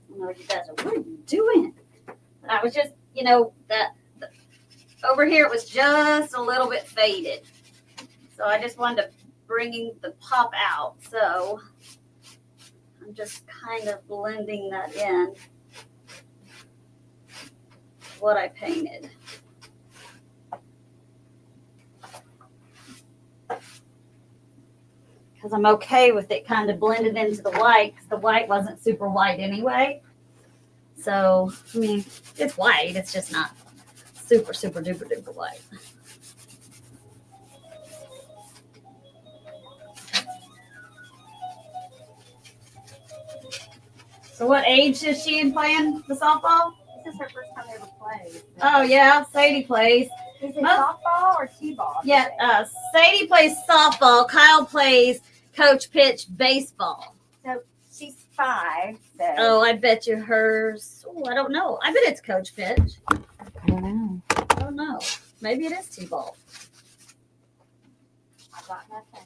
Speaker 2: I know you guys are, what are you doing? I was just, over here it was just a little bit faded. So I just wanted to bring the pop out. So I'm just kind of blending that in. What I painted. Because I'm okay with it kind of blended into the white, because the white wasn't super white anyway. So, I mean, it's white. It's just not super, super duper duper white. So what age is she in playing the softball?
Speaker 1: This is her first time ever played.
Speaker 2: Oh, yeah. Sadie plays.
Speaker 1: Is it softball or t-ball?
Speaker 2: Yeah, Sadie plays softball. Kyle plays coach pitch baseball.
Speaker 1: So she's 5. So.
Speaker 2: Oh, I bet you hers. Oh, I don't know. I bet it's coach pitch.
Speaker 1: I don't know.
Speaker 2: I don't know. Maybe it is t-ball.
Speaker 1: I got nothing.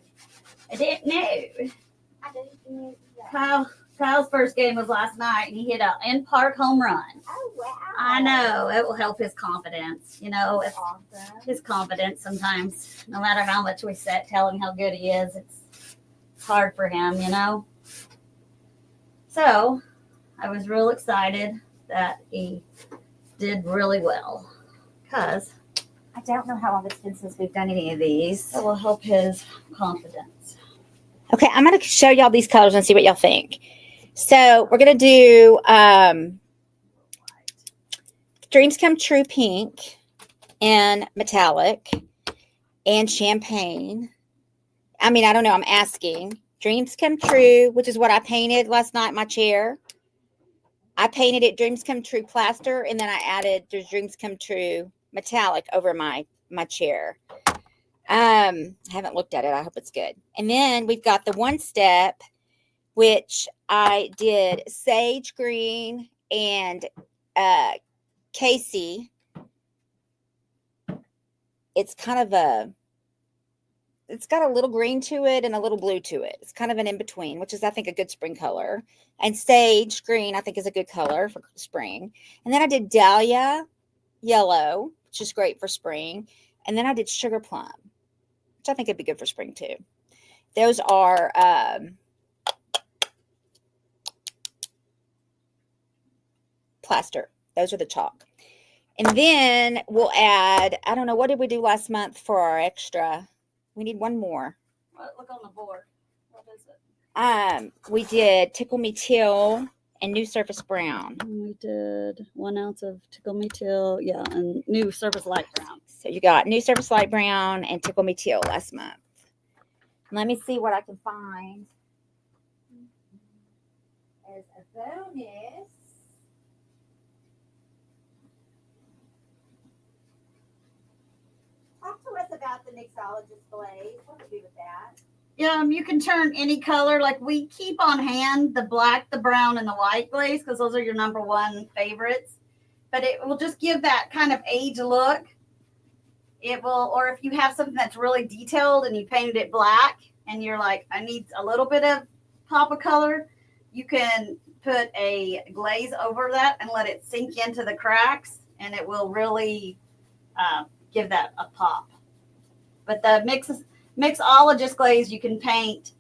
Speaker 2: I didn't know.
Speaker 1: I didn't know that.
Speaker 2: Kyle's first game was last night, and he hit an in-park home run.
Speaker 1: Oh, wow.
Speaker 2: I know. It will help his confidence.
Speaker 1: That's awesome.
Speaker 2: His confidence sometimes, no matter how much we tell him how good he is, it's hard for him, So I was real excited that he did really well because
Speaker 1: I don't know how long it's been since we've done any of these.
Speaker 2: it will help his confidence.
Speaker 1: Okay, I'm going to show y'all these colors and see what y'all think. So we're going to do Dreams Come True Pink and Metallic and Champagne. I mean, I don't know. I'm asking. Dreams Come True, which is what I painted last night in my chair. I painted it Dreams Come True Plaster, and then I added there's Dreams Come True Metallic over my chair. I haven't looked at it. I hope it's good. And then we've got the One Step, which I did sage green and Casey. It's kind of a it's got a little green to it and a little blue to it. It's kind of an in-between, which is, I think, a good spring color. And sage green, I think, is a good color for spring. And then I did dahlia yellow, which is great for spring. And then I did sugar plum, which I think would be good for spring too. Those are plaster. Those are the chalk. And then we'll add, I don't know, what did we do last month for our extra? We need one more.
Speaker 2: Look on the board. What is it?
Speaker 1: We did Tickle Me Till and New Surface Brown.
Speaker 2: We did 1 ounce of Tickle Me Till, yeah, and New Surface Light Brown.
Speaker 1: So you got New Surface Light Brown and Tickle Me Till last month. Let me see what I can find as a bonus. Talk to us about the mixologist glaze. What do we do with that?
Speaker 2: You can turn any color. Like we keep on hand the black, the brown, and the white glaze because those are your number one favorites. But it will just give that kind of age look. It will, or if you have something that's really detailed and you painted it black and you're like, I need a little bit of pop of color, you can put a glaze over that and let it sink into the cracks, and it will really give that a pop. But the mixologist glaze, you can paint,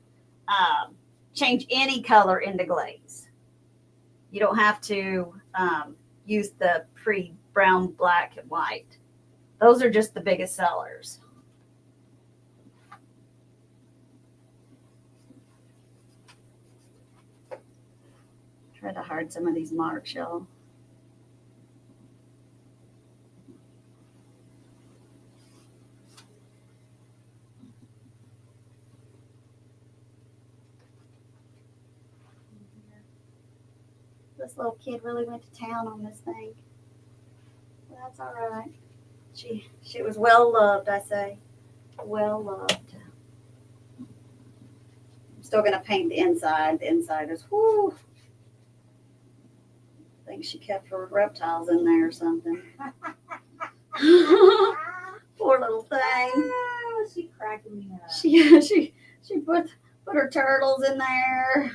Speaker 2: change any color into glaze. You don't have to use the pre-brown, black, and white. Those are just the biggest sellers. Try to hide some of these marks, y'all. This little kid really went to town on this thing. That's all right. She was well loved, I say. Well loved. I'm still going to paint the inside. The inside is, whoo. I think she kept her reptiles in there or something. Poor little thing.
Speaker 1: Oh, she cracked me up.
Speaker 2: She put her turtles in there.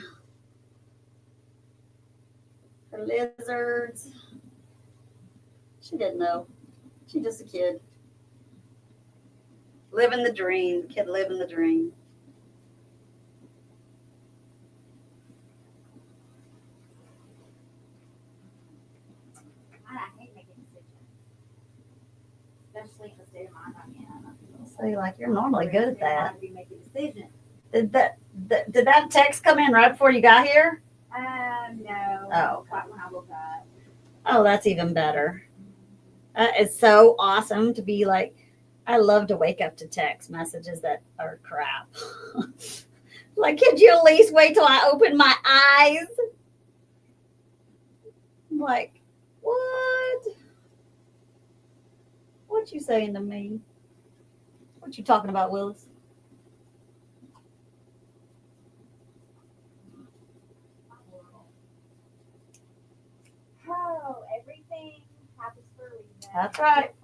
Speaker 2: Her lizards. She didn't know. She's just a kid. Living the dream. Kid living the dream.
Speaker 1: I hate making decisions. Especially in the state of mind I'm in.
Speaker 2: So you're like, you're normally good at that.
Speaker 1: Making decisions.
Speaker 2: Did that text come in right before you got here?
Speaker 1: No.
Speaker 2: Oh.
Speaker 1: Quite when I woke up.
Speaker 2: Oh, that's even better. It's so awesome to be like, I love to wake up to text messages that are crap. Like, could you at least wait till I open my eyes? I'm like, what? What you saying to me? What you talking about, Willis?
Speaker 1: Oh, everything happens for a reason.
Speaker 2: That's right.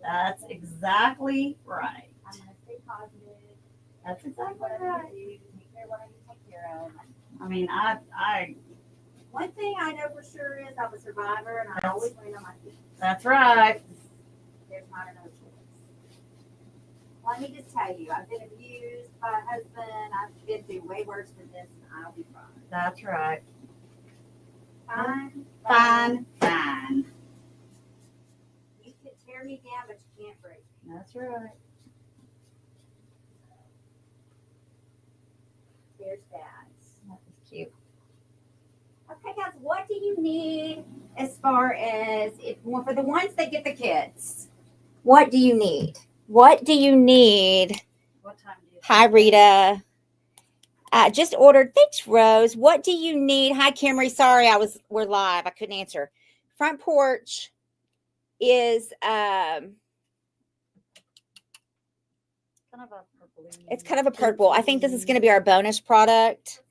Speaker 2: That's exactly right.
Speaker 1: I'm going to stay positive.
Speaker 2: That's exactly
Speaker 1: Whatever
Speaker 2: right.
Speaker 1: I do, take care of what I need to take care of.
Speaker 2: I mean, I.
Speaker 1: One thing I know for sure is I'm a survivor, and I always land on my feet.
Speaker 2: That's right.
Speaker 1: There's not another choice. Let me just tell you, I've been abused by a husband. I've been through way worse than this, and I'll be fine.
Speaker 2: That's right.
Speaker 1: Fine.
Speaker 2: Fine.
Speaker 1: You can tear me down, but you can't break me.
Speaker 2: That's right.
Speaker 1: There's that.
Speaker 2: That was cute.
Speaker 1: Okay, guys, what do you need as far as well, for the ones that get the kids? What do you need? What do you need?
Speaker 2: What time do you?
Speaker 1: Hi, Rita. Just ordered. Thanks, Rose. What do you need? Hi, Camry. Sorry, we're live. I couldn't answer. Front porch is
Speaker 2: Kind of a purple.
Speaker 1: it's kind of a purple. I think this is going to be our bonus product.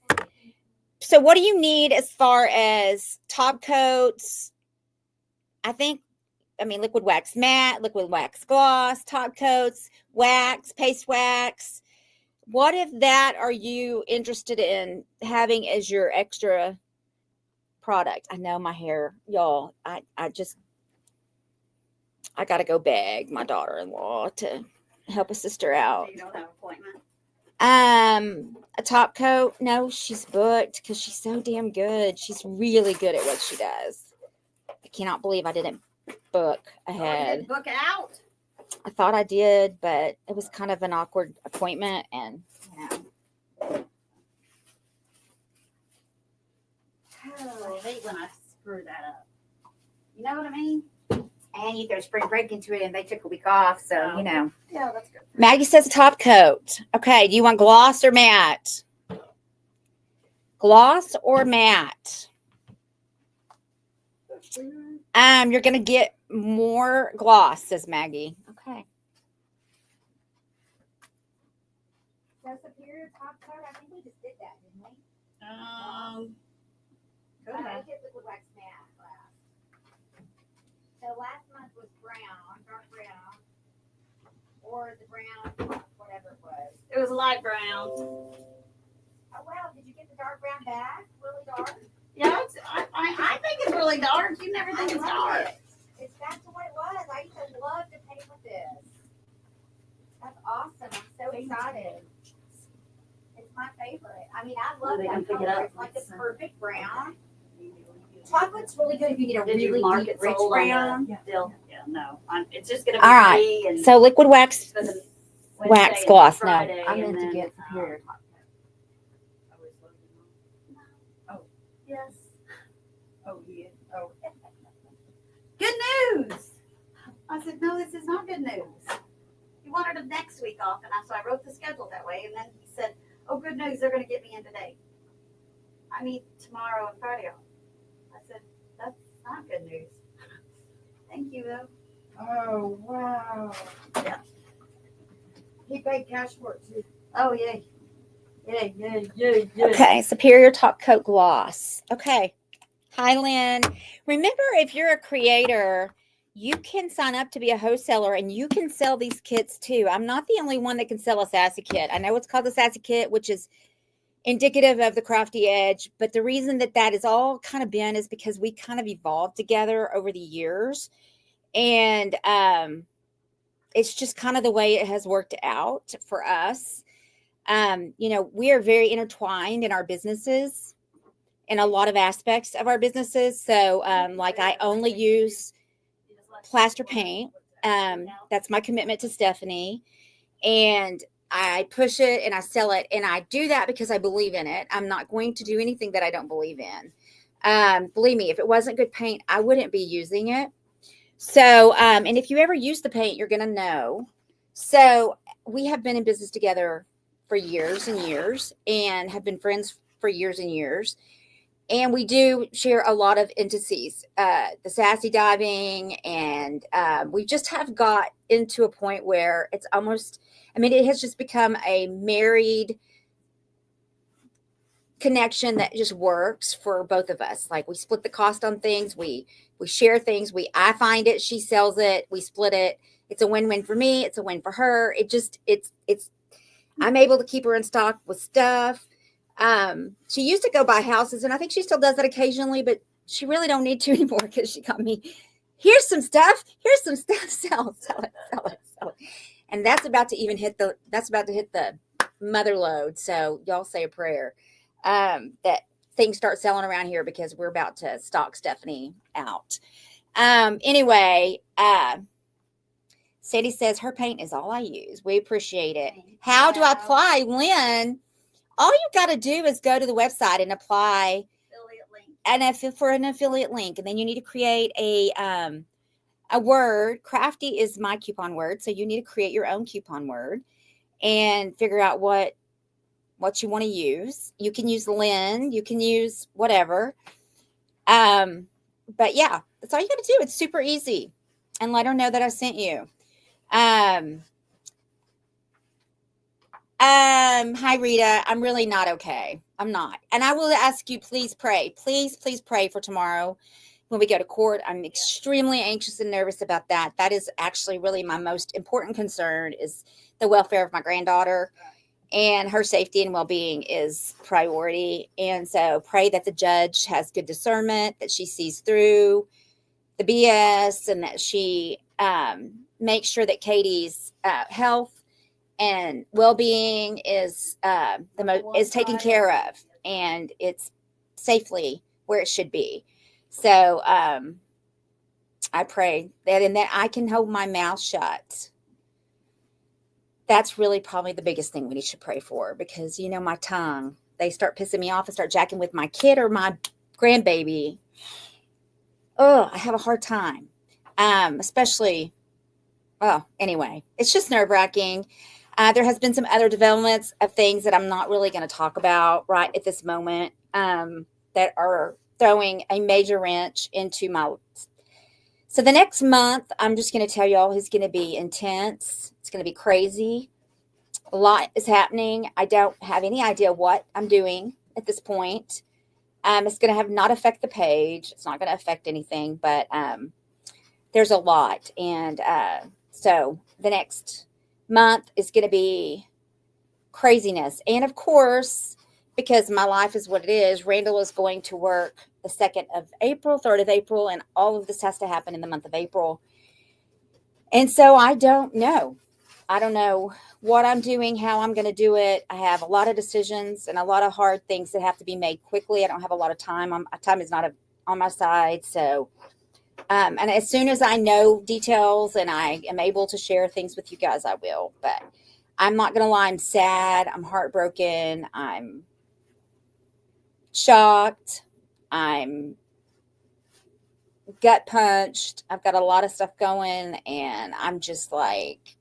Speaker 1: So what do you need as far as top coats? I think liquid wax matte, liquid wax gloss, top coats, wax, paste wax. What if that are you interested in having as your extra product? I know my hair, y'all. I got to go beg my daughter-in-law to help a sister out.
Speaker 2: You don't have an appointment.
Speaker 1: A top coat. No, she's booked because she's so damn good. She's really good at what she does. I cannot believe I didn't book ahead.
Speaker 2: Book out.
Speaker 1: I thought I did, but it was kind of an awkward appointment, and
Speaker 2: Oh, I hate when I screw that up. You know what I mean?
Speaker 1: and you throw spring break into it, and they took a week off, so you know.
Speaker 2: Yeah, that's good.
Speaker 1: Maggie says top coat. Okay, do you want gloss or matte? Gloss or matte? You're gonna get more gloss, says Maggie. Okay. So superior top coat. I think we just did that, didn't we?
Speaker 2: Could have.
Speaker 1: We did liquid wax matte last. So last month was brown, dark brown, or the brown, whatever it was.
Speaker 2: It was light brown.
Speaker 1: Oh wow! Did you get the dark brown back? Really dark?
Speaker 2: Yeah, I think it's really dark. You never think it's dark.
Speaker 1: It's back to what it was. I used to love to paint with this. That's awesome. I'm so excited. It's my favorite. I mean, I love
Speaker 2: They can
Speaker 1: that
Speaker 2: pick it
Speaker 1: color.
Speaker 2: up.
Speaker 1: It's like the perfect brown. Chocolate's really good if you get a
Speaker 2: Did you
Speaker 1: really
Speaker 2: mark
Speaker 1: deep,
Speaker 2: it
Speaker 1: rich
Speaker 2: sold on
Speaker 1: brown.
Speaker 2: the deal? Yeah, no. It's just gonna be
Speaker 1: All right.
Speaker 2: free and
Speaker 1: So liquid wax,
Speaker 2: Wednesday
Speaker 1: wax
Speaker 2: and
Speaker 1: gloss. No,
Speaker 2: Friday,
Speaker 1: I
Speaker 2: and
Speaker 1: meant to
Speaker 2: then,
Speaker 1: get superior top
Speaker 2: Oh, yes. Oh, yeah. Oh. Good news. I said, no, this is not good news. He wanted it next week off, and so I wrote the schedule that way. And then he said, oh, good news, they're going to get me in today. I need tomorrow and Friday off. I said, that's not good news. Thank you, though.
Speaker 4: Oh, wow.
Speaker 2: Yeah.
Speaker 4: He paid cash for it too.
Speaker 2: Oh, yay. Yay, yay, yay, yay.
Speaker 1: Okay, superior top coat gloss. Okay. Hi, Lynn. Remember, if you're a creator, you can sign up to be a wholesaler and you can sell these kits too. I'm not the only one that can sell a Sassy kit. I know it's called the Sassy kit, which is indicative of the Crafty Edge, but the reason that that is all kind of been is because we kind of evolved together over the years. And it's just kind of the way it has worked out for us. We are very intertwined in our businesses, in a lot of aspects of our businesses. So, like I only use Plaster Paint. That's my commitment to Stephanie. And I push it and I sell it. And I do that because I believe in it. I'm not going to do anything that I don't believe in. Believe me, if it wasn't good paint, I wouldn't be using it. So, and if you ever use the paint, you're going to know. So we have been in business together for years and years and have been friends for years and years. And we do share a lot of intimacies, the sassy diving, and we just have got into a point where it's almost, it has just become a married connection that just works for both of us. Like we split the cost on things, we share things, I find it, she sells it, we split it. It's a win-win for me, it's a win for her. I'm able to keep her in stock with stuff. She used to go buy houses, and I think she still does that occasionally, but she really don't need to anymore because she got me, here's some stuff, sell it. And that's about to hit the mother load. So y'all say a prayer that things start selling around here because we're about to stock Stephanie out. Anyway, Sadie says her paint is all I use. We appreciate it. How do I apply, Lynn? All you got to do is go to the website and apply for an affiliate link. And then you need to create a word. Crafty is my coupon word. So you need to create your own coupon word and figure out what you want to use. You can use Lynn. You can use whatever. But yeah, that's all you got to do. It's super easy. And let her know that I sent you. Hi Rita, I'm really not okay. I'm not. And I will ask you, please pray. Please pray for tomorrow when we go to court. I'm extremely anxious and nervous about that. That is actually really my most important concern, is the welfare of my granddaughter, and her safety and well-being is priority. And so pray that the judge has good discernment, that she sees through the BS, and that she makes sure that Katie's health and well-being is is taken care of, and it's safely where it should be. So I pray that, and that I can hold my mouth shut. That's really probably the biggest thing we should pray for, because my tongue, they start pissing me off and start jacking with my kid or my grandbaby. Oh, I have a hard time. Especially, well, anyway, it's just nerve-wracking. There has been some other developments of things that I'm not really going to talk about right at this moment, that are throwing a major wrench into my. So the next month, I'm just going to tell y'all, is going to be intense. It's going to be crazy. A lot is happening. I don't have any idea what I'm doing at this point. It's going to have not affect the page. It's not going to affect anything, but there's a lot. And so the next month is going to be craziness. And of course, because my life is what it is, Randall is going to work the 2nd of April, 3rd of April, and all of this has to happen in the month of April. And so I don't know. I don't know what I'm doing, how I'm going to do it. I have a lot of decisions and a lot of hard things that have to be made quickly. I don't have a lot of time. Time is not on my side. So, and as soon as I know details and I am able to share things with you guys, I will. But I'm not going to lie. I'm sad. I'm heartbroken. I'm shocked. I'm gut punched. I've got a lot of stuff going, and I'm just like,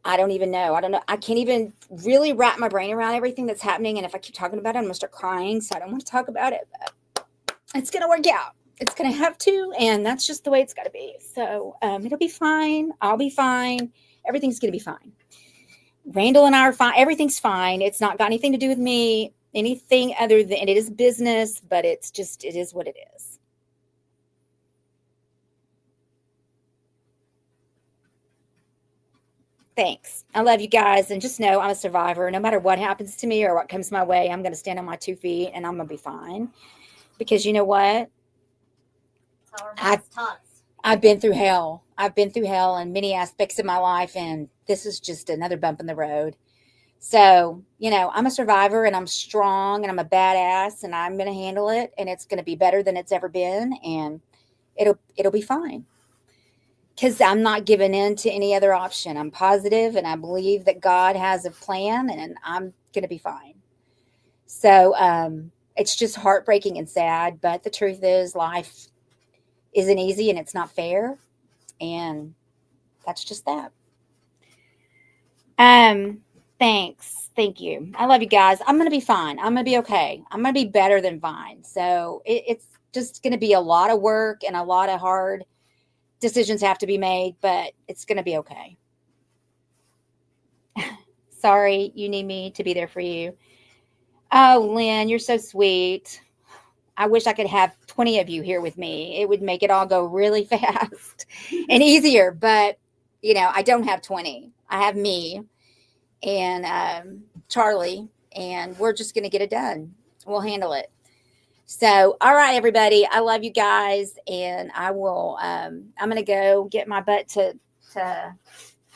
Speaker 1: I don't even know. I don't know. I can't even really wrap my brain around everything that's happening. And if I keep talking about it, I'm going to start crying. So I don't want to talk about it, but it's going to work out. It's going to have to. And that's just the way it's got to be. So it'll be fine. I'll be fine. Everything's going to be fine. Randall and I are fine. Everything's fine. It's not got anything to do with me, anything other than, it is business, but it's just, it is what it is. Thanks. I love you guys. And just know I'm a survivor. No matter what happens to me or what comes my way, I'm going to stand on my 2 feet and I'm going to be fine. Because you know what? I've been through hell. I've been through hell in many aspects of my life. And this is just another bump in the road. So, I'm a survivor and I'm strong and I'm a badass and I'm going to handle it. And it's going to be better than it's ever been. And it'll be fine. Because I'm not giving in to any other option. I'm positive and I believe that God has a plan and I'm going to be fine. So it's just heartbreaking and sad. But the truth is, life isn't easy and it's not fair. And that's just that. Thanks. Thank you. I love you guys. I'm going to be fine. I'm going to be okay. I'm going to be better than fine. So it's just going to be a lot of work and a lot of hard decisions have to be made, but it's going to be okay. Sorry, you need me to be there for you. Oh, Lynn, you're so sweet. I wish I could have 20 of you here with me. It would make it all go really fast and easier, but I don't have 20. I have me and Charlie, and we're just going to get it done. We'll handle it. So, all right, everybody, I love you guys, and I will, I'm going to go get my butt to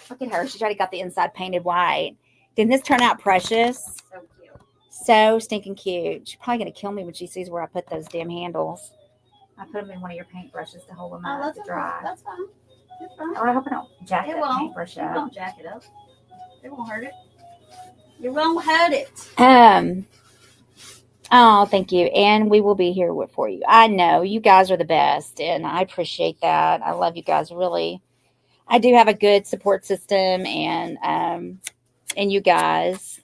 Speaker 1: look at her. She's already got the inside painted white. Didn't this turn out precious?
Speaker 2: So cute.
Speaker 1: So stinking cute. She's probably going to kill me when she sees where I put those damn handles. I put them in one of your paintbrushes to hold them up to dry.
Speaker 2: That's fine. It's fine.
Speaker 1: Oh, I hope I don't jack
Speaker 2: It
Speaker 1: that
Speaker 2: won't.
Speaker 1: paintbrush
Speaker 2: You
Speaker 1: up.
Speaker 2: won't jack it up. It won't hurt it. You won't hurt it.
Speaker 1: Oh, thank you. And we will be here for you. I know you guys are the best, and I appreciate that. I love you guys. Really. I do have a good support system, and you guys,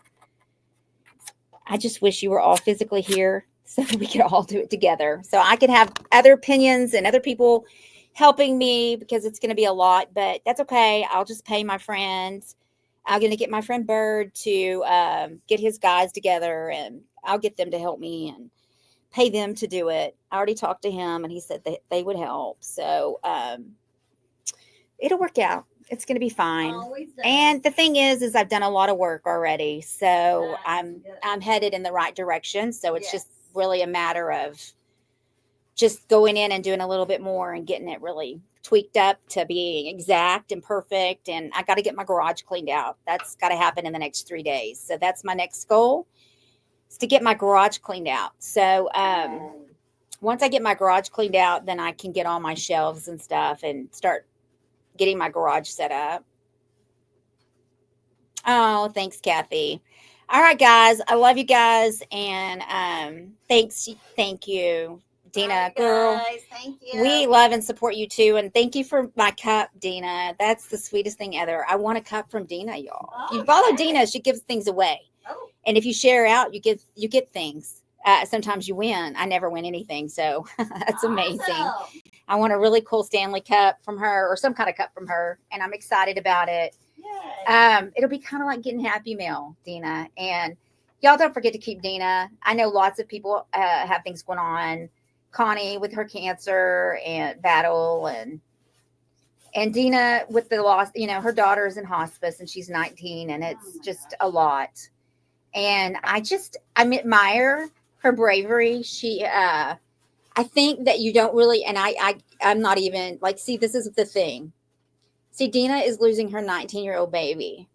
Speaker 1: I just wish you were all physically here so that we could all do it together. So I could have other opinions and other people helping me, because it's going to be a lot, but that's okay. I'll just pay my friends. I'm going to get my friend Bird to get his guys together, and I'll get them to help me. pay them to do it. I already talked to him and he said that they would help. So it'll work out. It's going to be fine.
Speaker 2: Always does.
Speaker 1: And the thing is I've done a lot of work already. So
Speaker 2: That's good.
Speaker 1: I'm headed in the right direction. So it's
Speaker 2: Yes.
Speaker 1: just really a matter of just going in and doing a little bit more and getting it really tweaked up to being exact and perfect. And I got to get my garage cleaned out. That's got to happen in the next 3 days. So that's my next goal, is to get my garage cleaned out. So once I get my garage cleaned out, then I can get all my shelves and stuff and start getting my garage set up. Oh, thanks, Kathy. All right, guys. I love you guys. And thank you, Dina,
Speaker 2: Bye,
Speaker 1: girl.
Speaker 2: guys. Thank you.
Speaker 1: We love and support you too. And thank you for my cup, Dina. That's the sweetest thing ever. I want a cup from Dina, y'all. If you follow
Speaker 2: Okay.
Speaker 1: Dina, she gives things away.
Speaker 2: Oh,
Speaker 1: And if you share out, you get things. Sometimes you win. I never win anything. So that's amazing.
Speaker 2: awesome.
Speaker 1: I want a really cool Stanley cup from her, or some kind of cup from her. And I'm excited about it.
Speaker 2: Yay.
Speaker 1: It'll be kind of like getting Happy Meal, Dina. And y'all don't forget to keep Dina. I know lots of people have things going on. Connie with her cancer and battle, and Dina with the loss, her daughter's in hospice and she's 19, and it's just a lot. And I admire her bravery. She, I think that you don't really, and I'm not even like, see, this is the thing. See, Dina is losing her 19-year-old baby.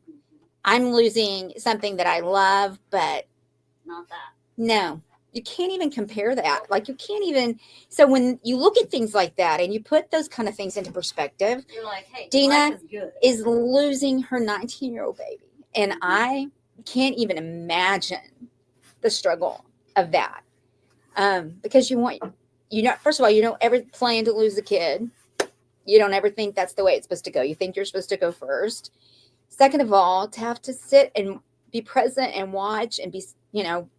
Speaker 1: I'm losing something that I love, but
Speaker 2: Not that.
Speaker 1: no, you can't even compare that. Like, you can't even. So when you look at things like that and you put those kind of things into perspective,
Speaker 2: You're like, hey,
Speaker 1: Dina
Speaker 2: life is good.
Speaker 1: is losing her 19-year-old baby. And I can't even imagine the struggle of that. Because first of all, you don't ever plan to lose a kid. You don't ever think that's the way it's supposed to go. You think you're supposed to go first. Second of all, to have to sit and be present and watch and be,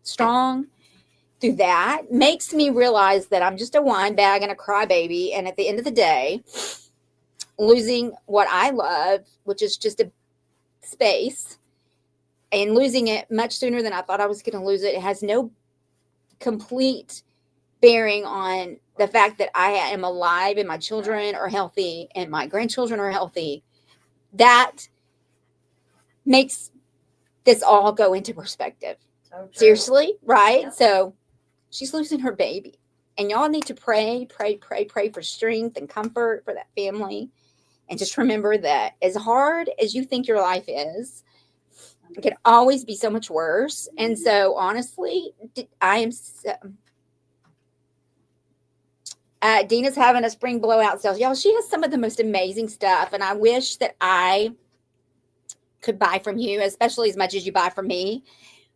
Speaker 1: strong through that makes me realize that I'm just a wine bag and a crybaby. And at the end of the day, losing what I love, which is just a space, and losing it much sooner than I thought I was going to lose it, it has no complete bearing on the fact that I am alive and my children are healthy and my grandchildren are healthy. That makes this all go into perspective.
Speaker 2: So true.
Speaker 1: Seriously, right?
Speaker 2: Yep.
Speaker 1: So she's losing her baby. And y'all need to pray for strength and comfort for that family. And just remember that as hard as you think your life is, it can always be so much worse. And so, honestly, I am Dina's having a spring blowout sale. Y'all, she has some of the most amazing stuff. And I wish that I could buy from you, especially as much as you buy from me.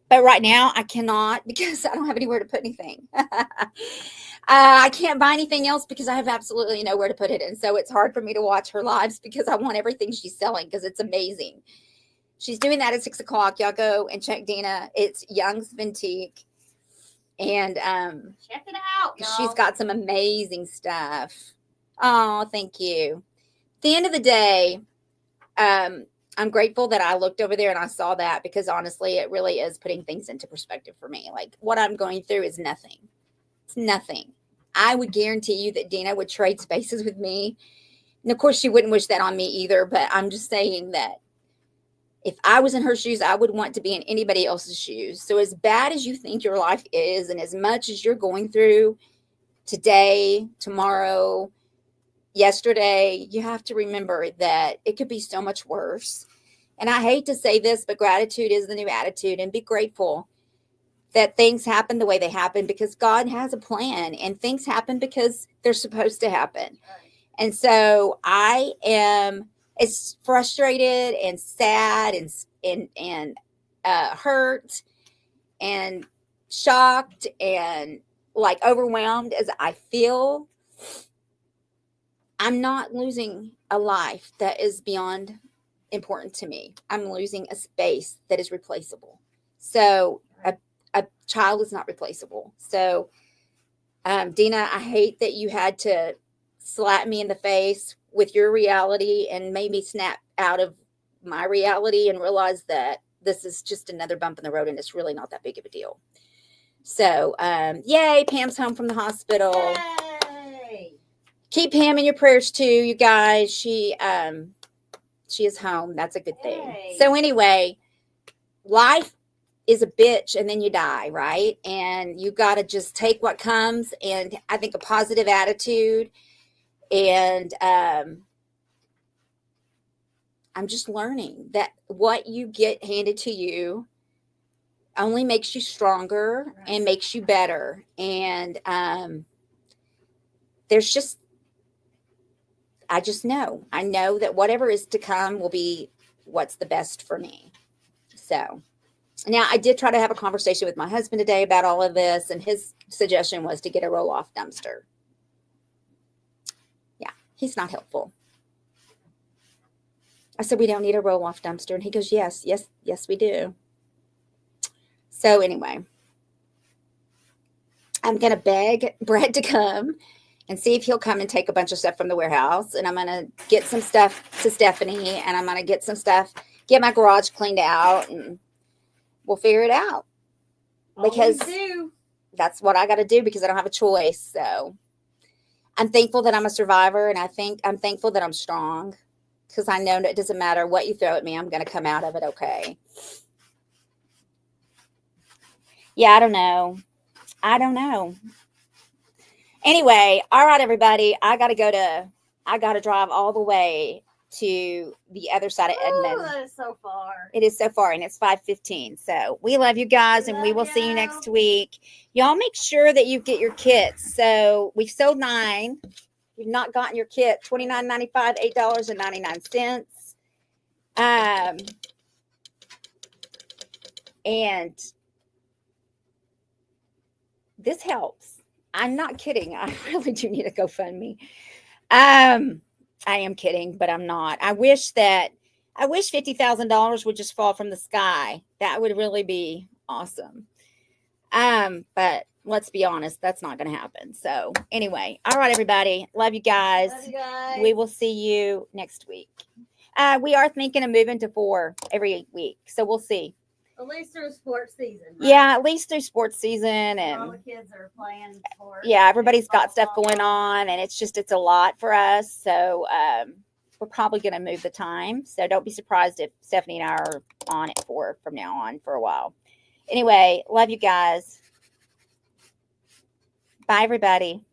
Speaker 1: But right now I cannot, because I don't have anywhere to put anything. I can't buy anything else because I have absolutely nowhere to put it. And so it's hard for me to watch her lives because I want everything she's selling, because it's amazing. She's doing that at 6:00. Y'all go and check Dina. It's Young's Vintique. And
Speaker 2: Check it out, y'all.
Speaker 1: she's got some amazing stuff. Oh, thank you. At the end of the day, I'm grateful that I looked over there and I saw that, because honestly, it really is putting things into perspective for me. Like, what I'm going through is nothing. It's nothing. I would guarantee you that Dina would trade spaces with me. And of course, she wouldn't wish that on me either. But I'm just saying that if I was in her shoes, I would want to be in anybody else's shoes. So as bad as you think your life is, and as much as you're going through today, tomorrow, yesterday, you have to remember that it could be so much worse. And I hate to say this, but gratitude is the new attitude, and be grateful that things happen the way they happen, because God has a plan, and things happen because they're supposed to happen. And so I am as frustrated and sad and hurt and shocked and like overwhelmed as I feel. I'm not losing a life that is beyond important to me. I'm losing a space that is replaceable. So a child is not replaceable. So, Dina, I hate that you had to slap me in the face with your reality and made me snap out of my reality and realize that this is just another bump in the road and it's really not that big of a deal. So, yay, Pam's home from the hospital.
Speaker 2: Yay!
Speaker 1: Keep Pam in your prayers too, you guys. She is home. That's a good thing.
Speaker 2: Yay.
Speaker 1: So anyway, life is a bitch and then you die, right? And you got to just take what comes, and I think a positive attitude. And I'm just learning that what you get handed to you only makes you stronger and makes you better. And there's just, I just know. I know that whatever is to come will be what's the best for me. So now I did try to have a conversation with my husband today about all of this, and his suggestion was to get a roll-off dumpster. Yeah, he's not helpful. I said, we don't need a roll-off dumpster. And he goes, yes, we do. So anyway, I'm going to beg Brett to come and see if he'll come and take a bunch of stuff from the warehouse. And I'm going to get some stuff to Stephanie, and I'm going to get some stuff, get my garage cleaned out, and we'll figure it out. Because that's what I got to do, because I don't have a choice. So I'm thankful that I'm a survivor, and I'm thankful that I'm strong, because I know it doesn't matter what you throw at me, I'm going to come out of it okay. Yeah, I don't know. Anyway, all right, everybody. I got to drive all the way to the other side of Edmond.
Speaker 2: That is so far.
Speaker 1: It is so far, and it's 5:15. So we love you guys, and we will see you next week. Y'all make sure that you get your kits. So we've sold 9. If you've not gotten your kit, $29.95, $8.99. And this helps. I'm not kidding. I really do need a GoFundMe. I am kidding, but I'm not. I wish $50,000 would just fall from the sky. That would really be awesome. But let's be honest, that's not going to happen. So anyway, all right, everybody. Love you guys.
Speaker 2: Love you guys.
Speaker 1: We will see you next week. We are thinking of moving to 4 every week. So we'll see.
Speaker 2: At least through sports season. Right?
Speaker 1: Yeah, at least through sports season. And
Speaker 2: all the kids are playing sports.
Speaker 1: Yeah, everybody's got stuff going on, and it's a lot for us. So we're probably going to move the time. So don't be surprised if Stephanie and I are on at 4 from now on for a while. Anyway, love you guys. Bye, everybody.